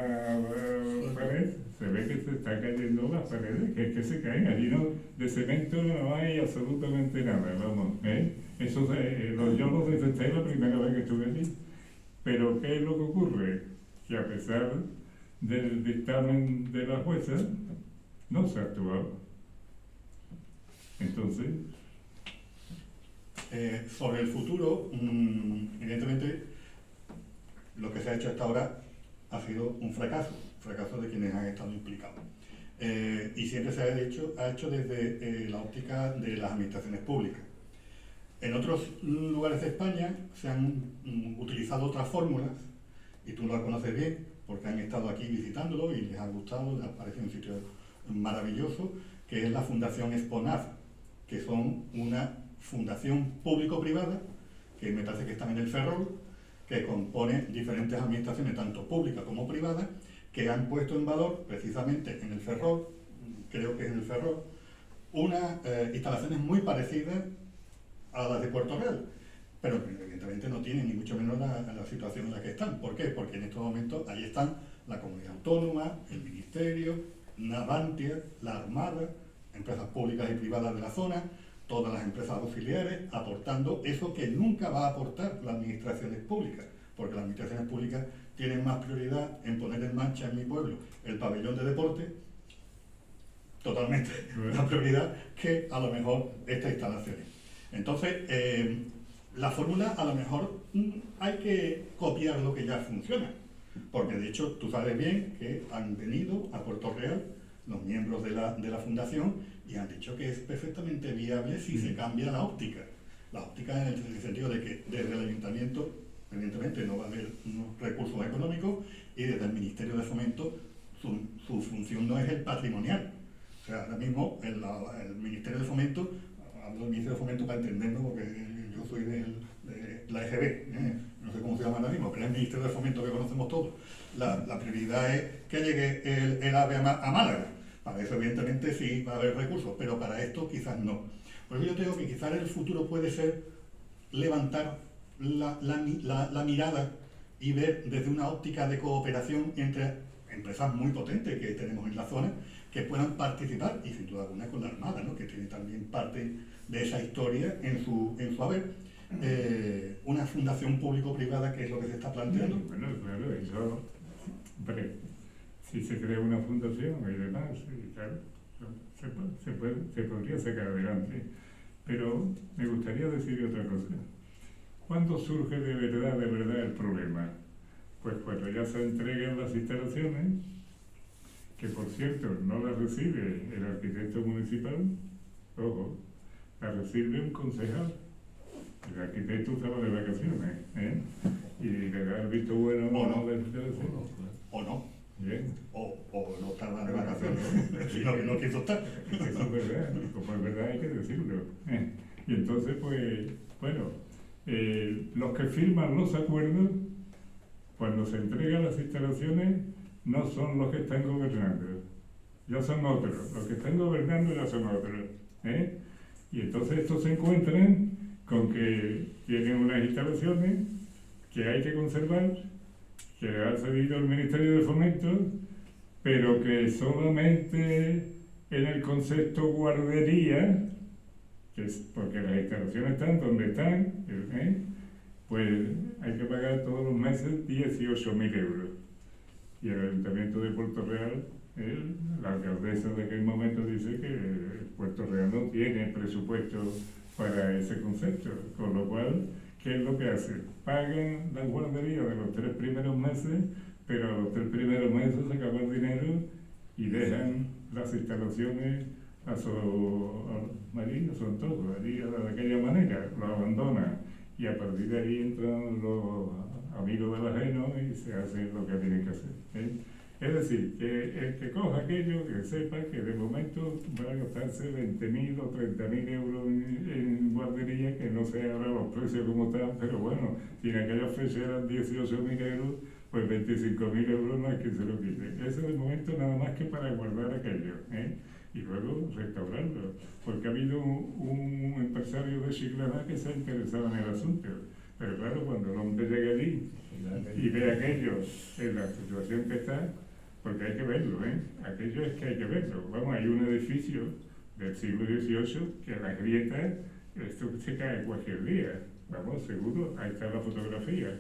pared, se ve que se está cayendo las paredes, que es que se caen. Allí no, de cemento no hay absolutamente nada, vamos. Eso yo lo detecté la primera vez que estuve allí. Pero ¿qué es lo que ocurre? Que a pesar del dictamen de la jueza, no se ha actuado. Entonces... sobre el futuro, evidentemente, lo que se ha hecho hasta ahora ha sido un fracaso de quienes han estado implicados. Y siempre se ha hecho desde la óptica de las administraciones públicas. En otros lugares de España se han utilizado otras fórmulas, y tú las conoces bien, porque han estado aquí visitándolo y les ha gustado, les parece un sitio maravilloso, que es la Fundación Exponaf, que son una fundación público-privada, que me parece que están en el Ferrol, que compone diferentes administraciones, tanto públicas como privadas, que han puesto en valor, precisamente en el Ferrol, creo que es en el Ferrol, unas instalaciones muy parecidas a las de Puerto Real, pero que evidentemente no tienen ni mucho menos la situación en la que están. ¿Por qué? Porque en estos momentos ahí están la Comunidad Autónoma, el Ministerio, Navantia, la Armada, empresas públicas y privadas de la zona, todas las empresas auxiliares, aportando eso que nunca va a aportar las administraciones públicas, porque las administraciones públicas tienen más prioridad en poner en marcha en mi pueblo el pabellón de deporte, totalmente la prioridad, que a lo mejor estas instalaciones. Entonces, la fórmula a lo mejor hay que copiar lo que ya funciona, porque de hecho tú sabes bien que han venido a Puerto Real los miembros de la fundación y han dicho que es perfectamente viable si se cambia la óptica. La óptica en el sentido de que desde el ayuntamiento, evidentemente, no va a haber unos recursos económicos y desde el Ministerio de Fomento su función no es el patrimonial. O sea, ahora mismo el Ministerio de Fomento, hablo del Ministerio de Fomento para entenderlo porque yo soy de la EGB, no sé cómo se llama ahora mismo, pero es el Ministerio de Fomento que conocemos todos. La prioridad es que llegue el AVE a Málaga. Para eso evidentemente sí va a haber recursos, pero para esto quizás no. Por eso yo te digo que quizás el futuro puede ser levantar la mirada y ver desde una óptica de cooperación entre empresas muy potentes que tenemos en la zona, que puedan participar, y sin duda alguna con la Armada, ¿no?, que tiene también parte de esa historia en su haber. Una fundación público-privada, que es lo que se está planteando. Bueno, claro, eso, hombre, si se crea una fundación y demás, y claro, se podría sacar adelante. Pero me gustaría decir otra cosa. ¿Cuándo surge de verdad el problema? Pues cuando ya se entregan las instalaciones, que por cierto no las recibe el arquitecto municipal, ojo, las recibe un concejal. El arquitecto estaba de vacaciones, y le da el visto bueno o no, de instalación. o no. Bien. O no estaba de vacaciones, sino que no quiso estar. Eso es verdad, como es verdad hay que decirlo. Y entonces, pues, bueno, los que firman los acuerdos, cuando se entregan las instalaciones, no son los que están gobernando, ya son otros. Los que están gobernando ya son otros. Y entonces estos se encuentran con que tienen unas instalaciones que hay que conservar, que ha cedido el Ministerio de Fomento, pero que solamente en el concepto guardería, que es porque las instalaciones están donde están, pues hay que pagar todos los meses 18.000 euros. Y el Ayuntamiento de Puerto Real, la alcaldesa de aquel momento dice que Puerto Real no tiene presupuesto para ese concepto, con lo cual, ¿qué es lo que hacen? Pagan la guardería de los 3 primeros meses, pero a los 3 primeros meses se acaba el dinero y dejan las instalaciones a su antojo, de aquella manera, lo abandonan. Y a partir de ahí entran los amigos del ajeno y se hace lo que tienen que hacer. Es decir, que el que coja aquello, que sepa que de momento va a gastarse 20.000 o 30.000 euros en guardería, que no sé ahora los precios como están, pero bueno, si en aquella fecha eran 18.000 euros, pues 25.000 euros no es que se lo quite. Eso de momento nada más que para guardar aquello, y luego restaurarlo, porque ha habido un empresario de Chiclana que se ha interesado en el asunto, pero claro, cuando el hombre llega allí y ve aquello en la situación que está, porque hay que verlo, aquello es que hay que verlo. Vamos, hay un edificio del siglo XVIII que a las grietas esto se cae cualquier día, vamos, seguro, ahí está la fotografía,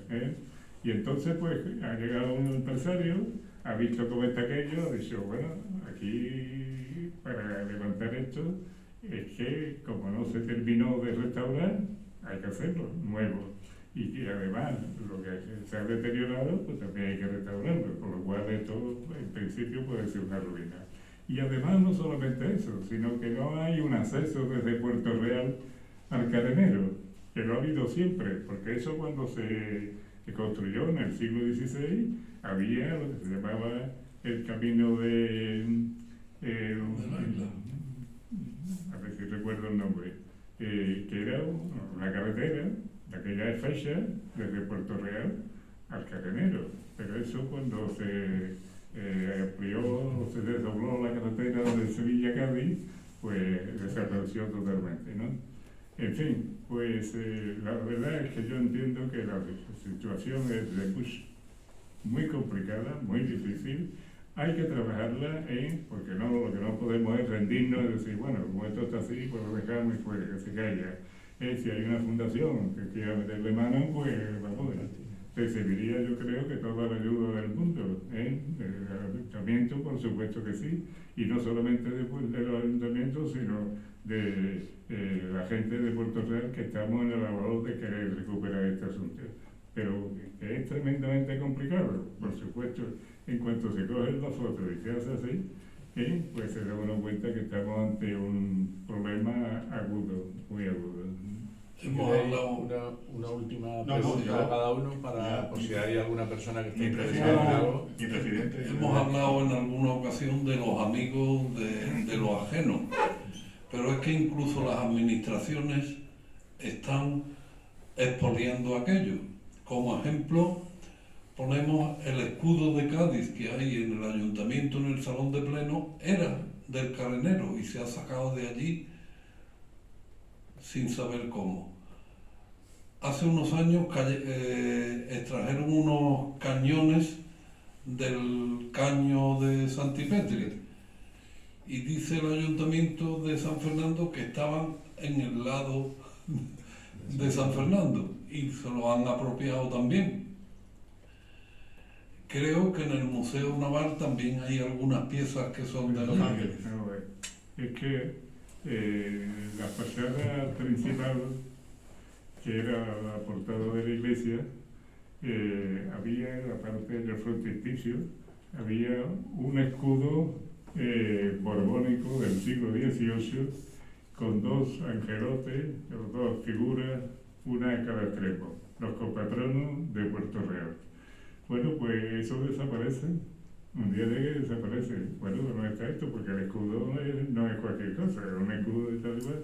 Y entonces pues ha llegado un empresario, ha visto cómo está aquello, ha dicho, bueno, aquí para levantar esto es que como no se terminó de restaurar, hay que hacerlo nuevo. Y que además lo que se ha deteriorado, pues también hay que restaurarlo, por lo cual esto en principio puede ser una ruina. Y además no solamente eso, sino que no hay un acceso desde Puerto Real al Carenero, que lo ha habido siempre, porque eso cuando se construyó en el siglo XVI, había lo que se llamaba el camino de... a ver si recuerdo el nombre, que era una carretera de aquella fecha desde Puerto Real al Carenero, pero eso cuando se amplió, se desdobló la carretera de Sevilla a Cádiz, pues desapareció totalmente, ¿no? En fin, pues la verdad es que yo entiendo que la situación es muy complicada, muy difícil. Hay que trabajarla porque lo que no podemos es rendirnos y decir, bueno, como esto está así, pues lo dejamos y pues que se caiga. Si hay una fundación que quiera meterle mano, pues vamos, recibiría yo creo que toda la ayuda del mundo, del ayuntamiento, por supuesto que sí, y no solamente del ayuntamiento, sino la gente de Puerto Real que estamos en la labor de querer recuperar este asunto. Pero que es tremendamente complicado, por supuesto, en cuanto se coge la foto y se hace así, pues se da uno cuenta que estamos ante un problema agudo, muy agudo. Hemos hablado. Una última No, pregunta ya. a cada uno para Ya. por si hay alguna persona que esté Mi interesada en algo. presidente. Hemos hablado en alguna ocasión de los amigos de los ajenos, pero es que incluso las administraciones están expoliando aquello. Como ejemplo, ponemos el escudo de Cádiz que hay en el ayuntamiento, en el salón de pleno, era del Carenero y se ha sacado de allí sin saber cómo. Hace unos años extrajeron unos cañones del caño de Santipetri y dice el ayuntamiento de San Fernando que estaban en el lado de San Fernando y se lo han apropiado también. Creo que en el Museo Naval también hay algunas piezas que son de Los allí. Ángeles. A ver, es que la fachada principal, que era la portada de la iglesia, había en la parte del frontispicio, había un escudo borbónico del siglo XVIII con dos angelotes, o dos figuras, una en cada extremo, los copatronos de Puerto Real. Bueno, pues eso desaparece. Un día de que desaparece. Bueno, no está esto, porque el escudo no es cualquier cosa, es un escudo de tal y cual.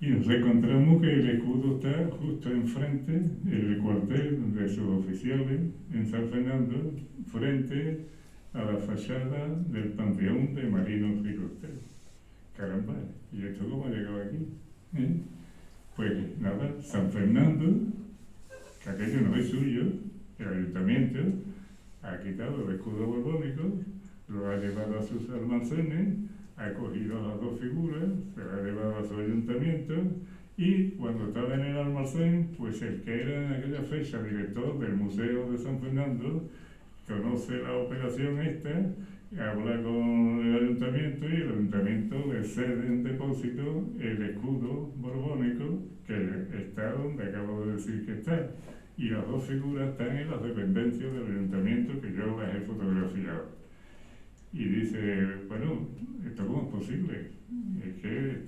Y nos encontramos que el escudo está justo enfrente del cuartel de sus oficiales en San Fernando, frente a la fachada del Panteón de Marinos y Costeros. Caramba, ¿y esto cómo ha llegado aquí? Pues nada, San Fernando, que aquello no es suyo, el ayuntamiento ha quitado el escudo borbónico, lo ha llevado a sus almacenes, ha cogido las dos figuras, se las ha llevado a su ayuntamiento y cuando estaba en el almacén, pues el que era en aquella fecha director del Museo de San Fernando conoce la operación esta, habla con el ayuntamiento y el ayuntamiento le cede en depósito el escudo borbónico que está donde acabo de decir que está. Y las dos figuras están en las dependencias del ayuntamiento que yo las he fotografiado. Y dice, bueno, ¿esto cómo es posible? Es que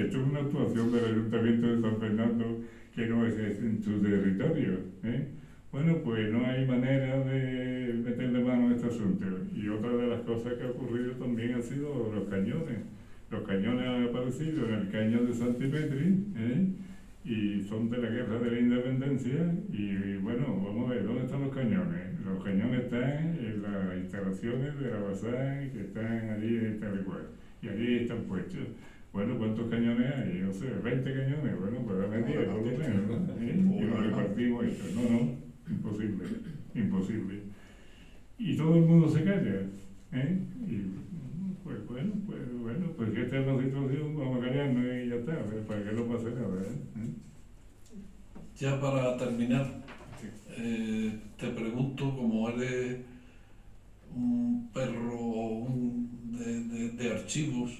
esto es una actuación del ayuntamiento de San Fernando que no es en su territorio. Bueno, pues no hay manera de meterle mano a este asunto. Y otra de las cosas que ha ocurrido también han sido los cañones. Los cañones han aparecido en el cañón de Santipetri, y son de la Guerra de la Independencia. Y bueno, vamos a ver, ¿dónde están los cañones? Los cañones están en las instalaciones de la Bazán, que están allí tal y cual. Y allí están puestos. Bueno, ¿cuántos cañones hay? No sé, 20 cañones. Bueno, pues dame 10 por lo menos, ¿no? Y nos repartimos esto. No, imposible, imposible. Y todo el mundo se calla, Y pues bueno, pues que esta es la situación, vamos a callarnos y ya está, para que no pase nada, Ya para terminar, te pregunto, como eres un perro de archivos,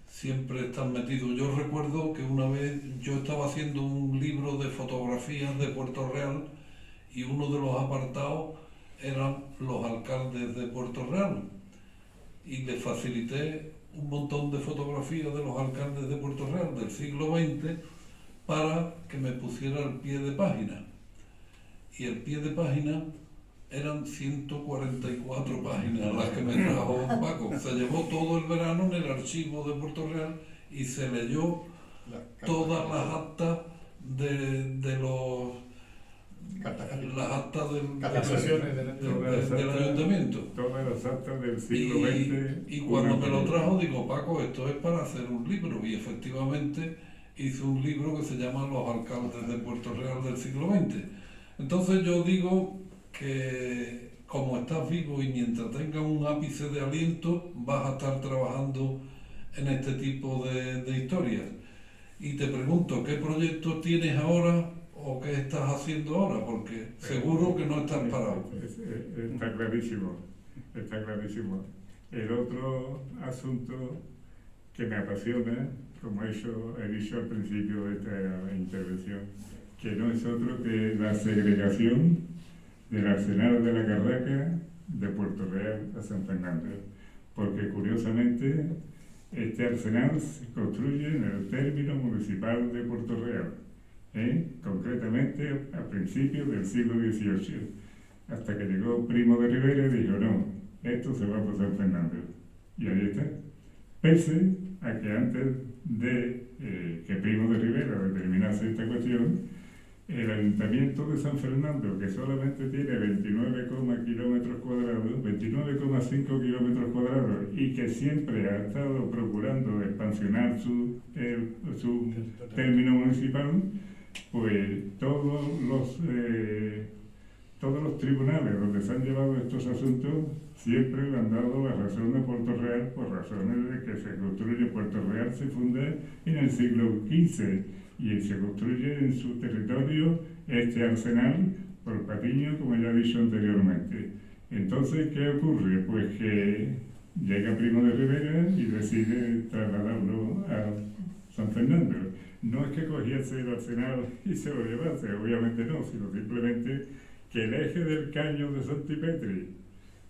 siempre estás metido. Yo recuerdo que una vez yo estaba haciendo un libro de fotografías de Puerto Real y uno de los apartados eran los alcaldes de Puerto Real. Y le facilité un montón de fotografías de los alcaldes de Puerto Real del siglo XX para que me pusiera el pie de página. Y el pie de página eran 144 páginas las que me trajo Paco. Se llevó todo el verano en el archivo de Puerto Real y se leyó todas las actas de los... las actas Las sesiones del ayuntamiento. Todas las actas del siglo XX. Y cuando me lo trajo, digo, Paco, esto es para hacer un libro. Y efectivamente hizo un libro que se llama Los alcaldes de Puerto Real del siglo XX. Entonces yo digo que como estás vivo y mientras tengas un ápice de aliento, vas a estar trabajando en este tipo de historias. Y te pregunto, ¿qué proyectos tienes ahora o qué estás haciendo ahora? Porque seguro que no estás parado. Está clarísimo, está clarísimo. El otro asunto que me apasiona, como he dicho al principio de esta intervención, que no es otro que la segregación del Arsenal de la Carraca de Puerto Real a San Fernando. Porque curiosamente este arsenal se construye en el término municipal de Puerto Real, concretamente a principios del siglo XVIII, hasta que llegó Primo de Rivera y dijo, no, esto se va para San Fernando. Y ahí está. Pese a que antes de que Primo de Rivera determinase esta cuestión, el Ayuntamiento de San Fernando, que solamente tiene 29,5 kilómetros cuadrados y que siempre ha estado procurando expansionar su término municipal, pues todos los tribunales donde se han llevado estos asuntos siempre le han dado la razón a Puerto Real por razones de que se construye. Puerto Real se funda en el siglo XV y se construye en su territorio este arsenal por Patiño, como ya he dicho anteriormente. Entonces, ¿qué ocurre? Pues que llega Primo de Rivera y decide trasladarlo a San Fernando. No es que cogiese el arsenal y se lo llevase, obviamente no, sino simplemente que el eje del caño de Santipetri,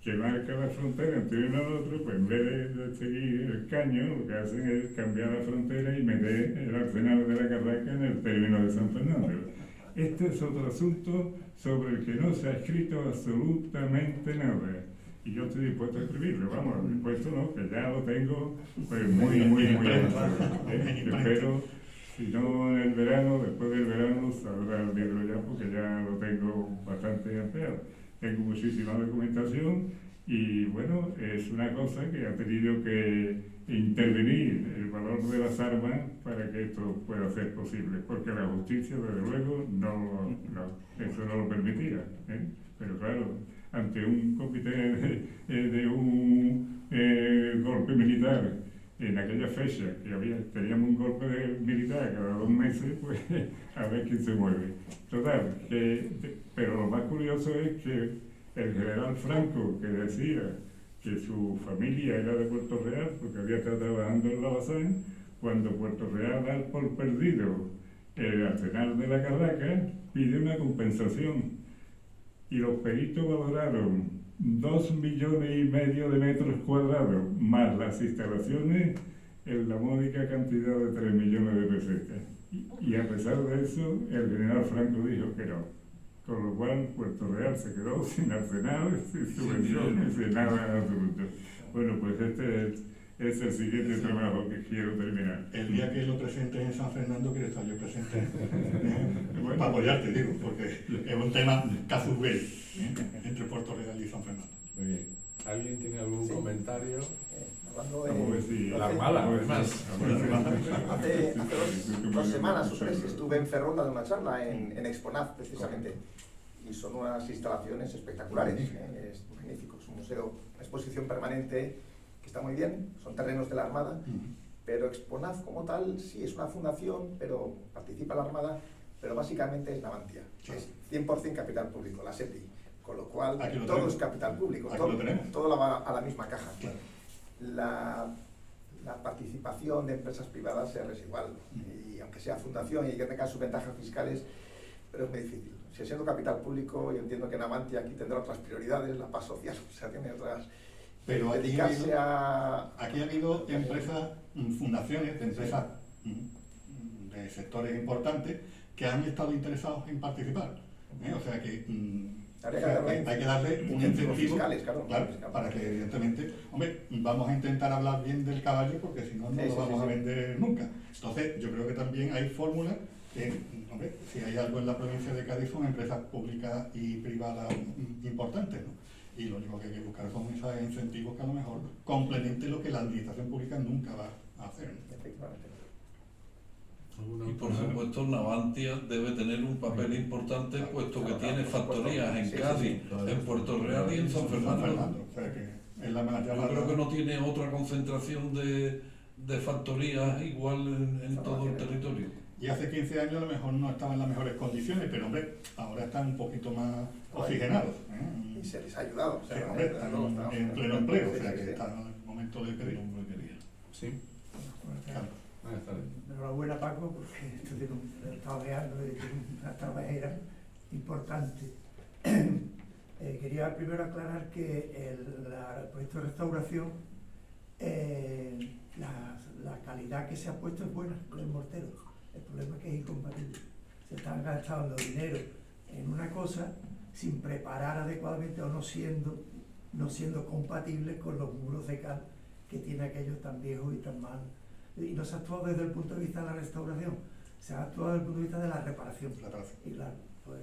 que marca la frontera entre uno al otro, pues en vez de seguir el caño, lo que hacen es cambiar la frontera y meter el arsenal de la Carraca en el término de San Fernando. Este es otro asunto sobre el que no se ha escrito absolutamente nada. Y yo estoy dispuesto a escribirlo, vamos, dispuesto no, que ya lo tengo pues muy avanzado. Espero, si no en el verano, después del verano saldrá el libro ya, porque ya lo tengo bastante ampliado. Tengo muchísima documentación y bueno, es una cosa que ha tenido que intervenir el valor de las armas para que esto pueda ser posible, porque la justicia desde luego eso no lo permitía, pero claro, ante un comité de un golpe militar en aquella fecha, que teníamos un golpe militar cada 2 meses, pues a ver quién se mueve. Total, pero lo más curioso es que el general Franco, que decía que su familia era de Puerto Real, porque había estado trabajando en la Bazán, cuando Puerto Real da por perdido el arsenal de la Carraca, pide una compensación. Y los peritos valoraron 2,5 millones de metros cuadrados, más las instalaciones, en la módica cantidad de 3 millones de pesetas. Y a pesar de eso, el general Franco dijo que no. Con lo cual, Puerto Real se quedó sin arsenal, sin subvenciones, sin nada en absoluto. Bueno, pues este es el siguiente trabajo que quiero terminar. El día que lo presentes en San Fernando, quiero estar yo presente bueno, para apoyarte, digo, porque es un tema cazurguel entre Puerto Real y San Fernando. Muy bien. ¿Alguien tiene algún comentario? Hablando de la Armada, además. Hace 2 semanas o 3 estuve en Ferronda de una charla en Exponaz, precisamente. Y son unas instalaciones espectaculares, es magnífico, es un museo, una exposición permanente que está muy bien, son terrenos de la Armada, pero Exponaz como tal sí es una fundación, pero participa la Armada, pero básicamente es Navantia, es 100% capital público, la SEPI, con lo cual todo es capital público, todo va a la misma caja. Claro. La participación de empresas privadas es residual, y aunque sea fundación y que tenga sus ventajas fiscales, pero es muy difícil. Si siendo capital público, yo entiendo que Navantia aquí tendrá otras prioridades, la paz social, o sea, tiene otras. Pero aquí ha habido empresas, fundaciones de empresas de sectores importantes que han estado interesados en participar. O sea que hay que darle un incentivo fiscales, claro, para que evidentemente, hombre, vamos a intentar hablar bien del caballo porque si no, no lo vamos a vender nunca. Entonces, yo creo que también hay fórmulas que, hombre, si hay algo en la provincia de Cádiz son empresas públicas y privadas importantes, ¿no? Y lo único que hay que buscar son esos incentivos que a lo mejor complementen lo que la administración pública nunca va a hacer. Y por supuesto Navantia debe tener un papel importante puesto que tiene factorías en Cádiz, en Puerto Real y en San Fernando. O sea que es la más Yo creo que no tiene otra concentración de factorías igual en todo el territorio. Y hace 15 años a lo mejor no estaban en las mejores condiciones, pero hombre, ahora están un poquito más oxigenados. Y se les ha ayudado. O sea, sí, hombre, están en pleno empleo, o sea que están en el momento de pedir. Sí. enhorabuena Paco, porque esto tiene un trabajero, una trabajera importante. Quería primero aclarar que el proyecto de restauración, la calidad que se ha puesto es buena con el mortero. El problema es que es incompatible. Se están gastando dinero en una cosa sin preparar adecuadamente o no siendo compatibles con los muros de cal que tiene aquello tan viejo y tan mal. Y no se ha actuado desde el punto de vista de la restauración, se ha actuado desde el punto de vista de la reparación. Y claro, pues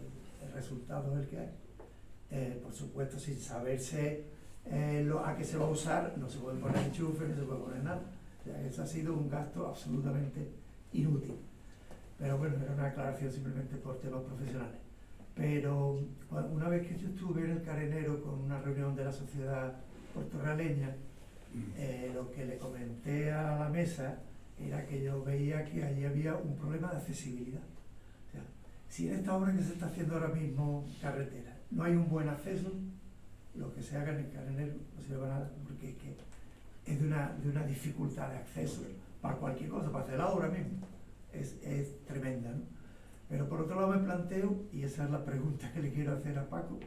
el resultado es el que hay. Por supuesto, sin saberse a qué se va a usar, no se puede poner enchufe, no se puede poner nada. O sea, eso ha sido un gasto absolutamente inútil. Pero bueno, era una aclaración simplemente por temas profesionales. Pero una vez que yo estuve en el Carenero con una reunión de la sociedad portorrealeña, lo que le comenté a la mesa era que yo veía que allí había un problema de accesibilidad. O sea, si en esta obra que se está haciendo ahora mismo, carretera, no hay un buen acceso, lo que se haga en el Carenero no sirve para nada, porque es de una dificultad de acceso para cualquier cosa, para hacer la obra mismo. Es tremenda, ¿no? Pero por otro lado me planteo, y esa es la pregunta que le quiero hacer a Paco,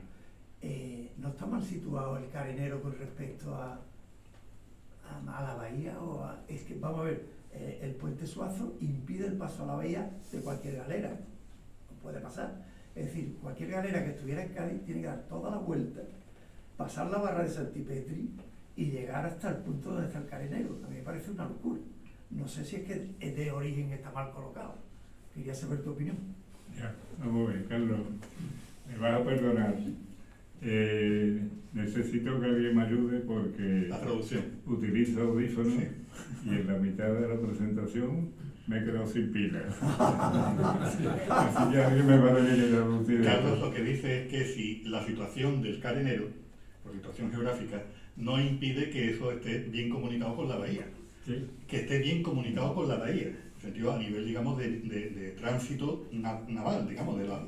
¿no está mal situado el Carenero con respecto a la bahía? Es que, vamos a ver, el puente Suazo impide el paso a la bahía de cualquier galera, no puede pasar. Es decir, cualquier galera que estuviera en Cádiz tiene que dar toda la vuelta, pasar la barra de Santipetri y llegar hasta el punto donde está el Carenero. A mí me parece una locura. No sé si es que de origen está mal colocado. Quería saber tu opinión. Ya, vamos a ver, Carlos, me vas a perdonar. Necesito que alguien me ayude porque La traducción. utilizo audífonos Sí. y en la mitad de la presentación me he quedado sin pilas. Así que alguien me va a tener que traducir. Carlos lo que dice es que si la situación del Carenero, por situación geográfica, no impide que eso esté bien comunicado con la bahía. ¿Sí? Que esté bien comunicado con la bahía, en sentido a nivel, digamos, de tránsito naval, digamos, de la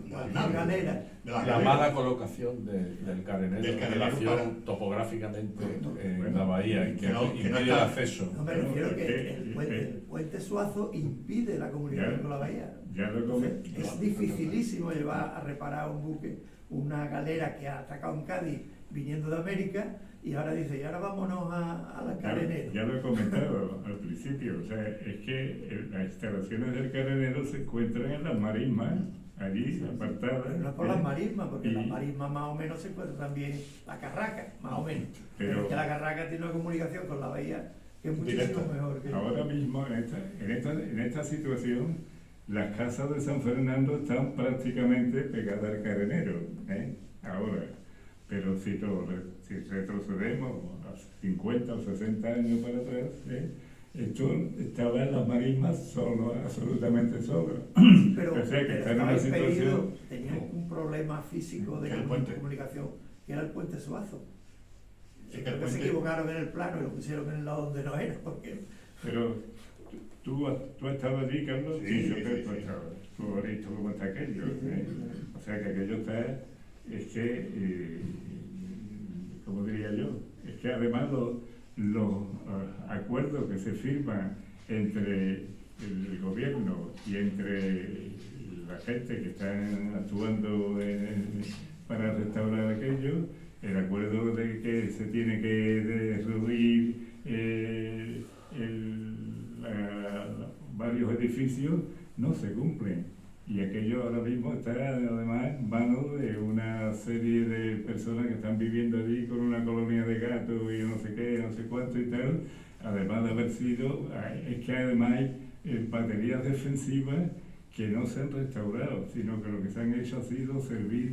galera. de la La galera. mala colocación del Carenero Del en Carenero relación para- topográficamente en Bueno, la bahía y que que no impide el está- acceso. No me refiero que el puente Suazo impide la comunicación Ya. con la bahía. Ya lo Entonces, comenté. es dificilísimo llevar a reparar un buque, una galera que ha atacado en Cádiz viniendo de América, y ahora dice, y ahora vámonos a la Carenero. Ya lo he comentado al principio, o sea, es que las instalaciones del Carenero se encuentran en las marismas, allí apartadas. Pero no es por las marismas, porque Y- en las marismas más o menos se encuentra también la Carraca, más o menos. Pero Pero- es que la Carraca tiene una comunicación con la bahía que es muchísimo Directa. mejor que... Ahora mismo, en esta situación, las casas de San Fernando están prácticamente pegadas al Carenero, ahora. Pero si retrocedemos a 50 o 60 años para atrás, esto estaba en las marismas solo, absolutamente solo. Pero, O sea, que pero está en una estaba situación... impedido, tenía un problema físico de Que el puente. comunicación, que era el puente Suazo. Es que el Creo que se puente- equivocaron en el plano y lo pusieron en el lado donde no era, porque... Pero tú has estado allí, Carlos, Sí, yo sí, creo sí, que tú has sí. estado. Tú has visto cómo está aquello. O sea que aquello está, es que, ¿cómo diría yo? Es que además los acuerdos que se firman entre el gobierno y entre la gente que está actuando para restaurar aquello, el acuerdo de que se tiene que derruir varios edificios no se cumplen. Y aquello ahora mismo está además en manos de una serie de personas que están viviendo allí con una colonia de gatos y no sé qué, no sé cuánto y tal, además de haber sido, es que además hay baterías defensivas que no se han restaurado, sino que lo que se han hecho ha sido servir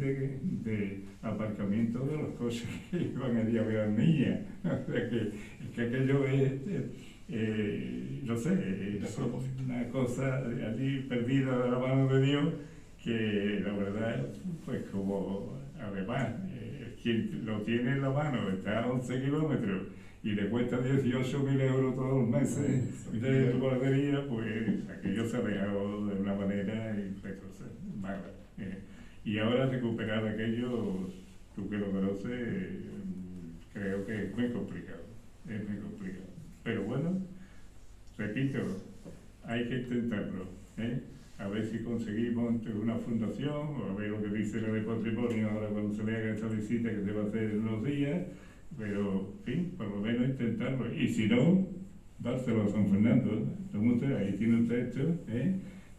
de aparcamiento de los coches que iban allí a ver a las niñas. O sea que aquello es, no sé, es una cosa allí perdida de la mano de Dios, que la verdad, pues como además quien lo tiene en la mano está a 11 kilómetros y le cuesta 18.000 euros todos los meses de tu guardería, pues aquello se ha dejado de una manera mala. Y ahora recuperar aquello, tú que lo conoces, creo que es muy complicado, Pero bueno, repito, hay que intentarlo, a ver si conseguimos entre una fundación, o a ver lo que dice la de patrimonio ahora cuando se le haga esa visita que se va a hacer en unos días, pero, en fin, por lo menos intentarlo. Y si no, dárselo a San Fernando. Toma usted, ahí tiene usted esto,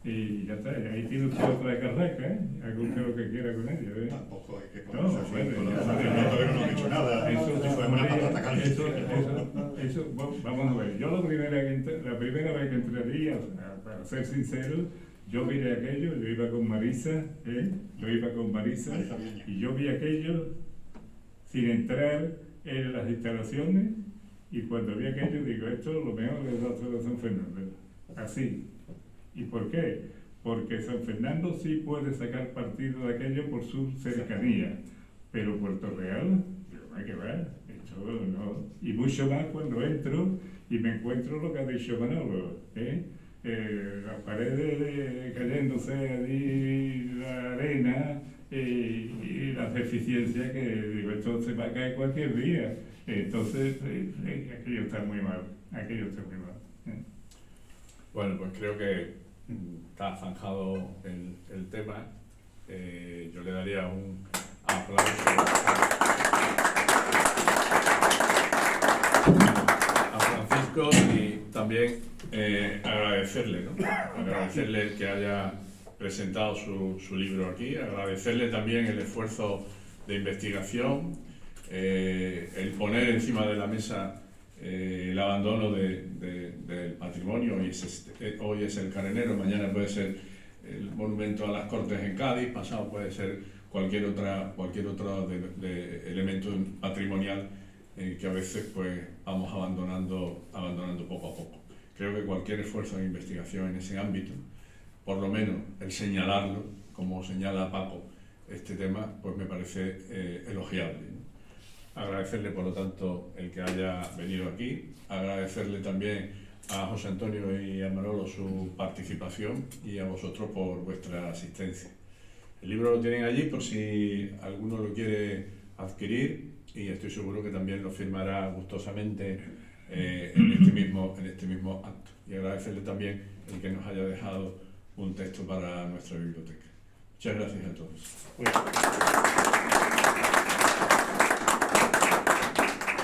y ya está, ahí tiene usted otra carraca, haga usted lo que quiera con ella. Tampoco hay que No, ponerse así bueno, con ya la sabe. yo todavía no he dicho nada. Eso es una patata caliente. Vamos a ver, yo la primera vez que entré allí, o sea, para ser sincero, yo miré aquello, yo iba con Marisa, Marisa Viña. y yo vi aquello sin entrar en las instalaciones, y cuando vi aquello digo, esto es lo mejor que va a hacer San Fernando, así. ¿Y por qué? Porque San Fernando sí puede sacar partido de aquello por su cercanía, pero Puerto Real, hay que ver, esto no. Y mucho más cuando entro y me encuentro lo que ha dicho Manolo, las paredes cayéndose allí, la arena y las deficiencias que digo, esto se va a caer cualquier día. Entonces, aquello está muy mal, Bueno, pues creo que está zanjado el tema. Yo le daría un aplauso a Francisco y también agradecerle, ¿no? Agradecerle que haya presentado su libro aquí, agradecerle también el esfuerzo de investigación, el poner encima de la mesa el abandono del patrimonio. Hoy es el Carenero, mañana puede ser el monumento a las Cortes en Cádiz, pasado puede ser cualquier otro de elemento patrimonial que a veces pues vamos abandonando poco a poco. Creo que cualquier esfuerzo de investigación en ese ámbito, por lo menos el señalarlo, como señala Paco, este tema, pues me parece elogiable, ¿no? Agradecerle, por lo tanto, el que haya venido aquí, agradecerle también a José Antonio y a Manolo su participación y a vosotros por vuestra asistencia. El libro lo tienen allí por si alguno lo quiere adquirir y estoy seguro que también lo firmará gustosamente en este mismo acto. Y agradecerle también el que nos haya dejado un texto para nuestra biblioteca. Muchas gracias a todos.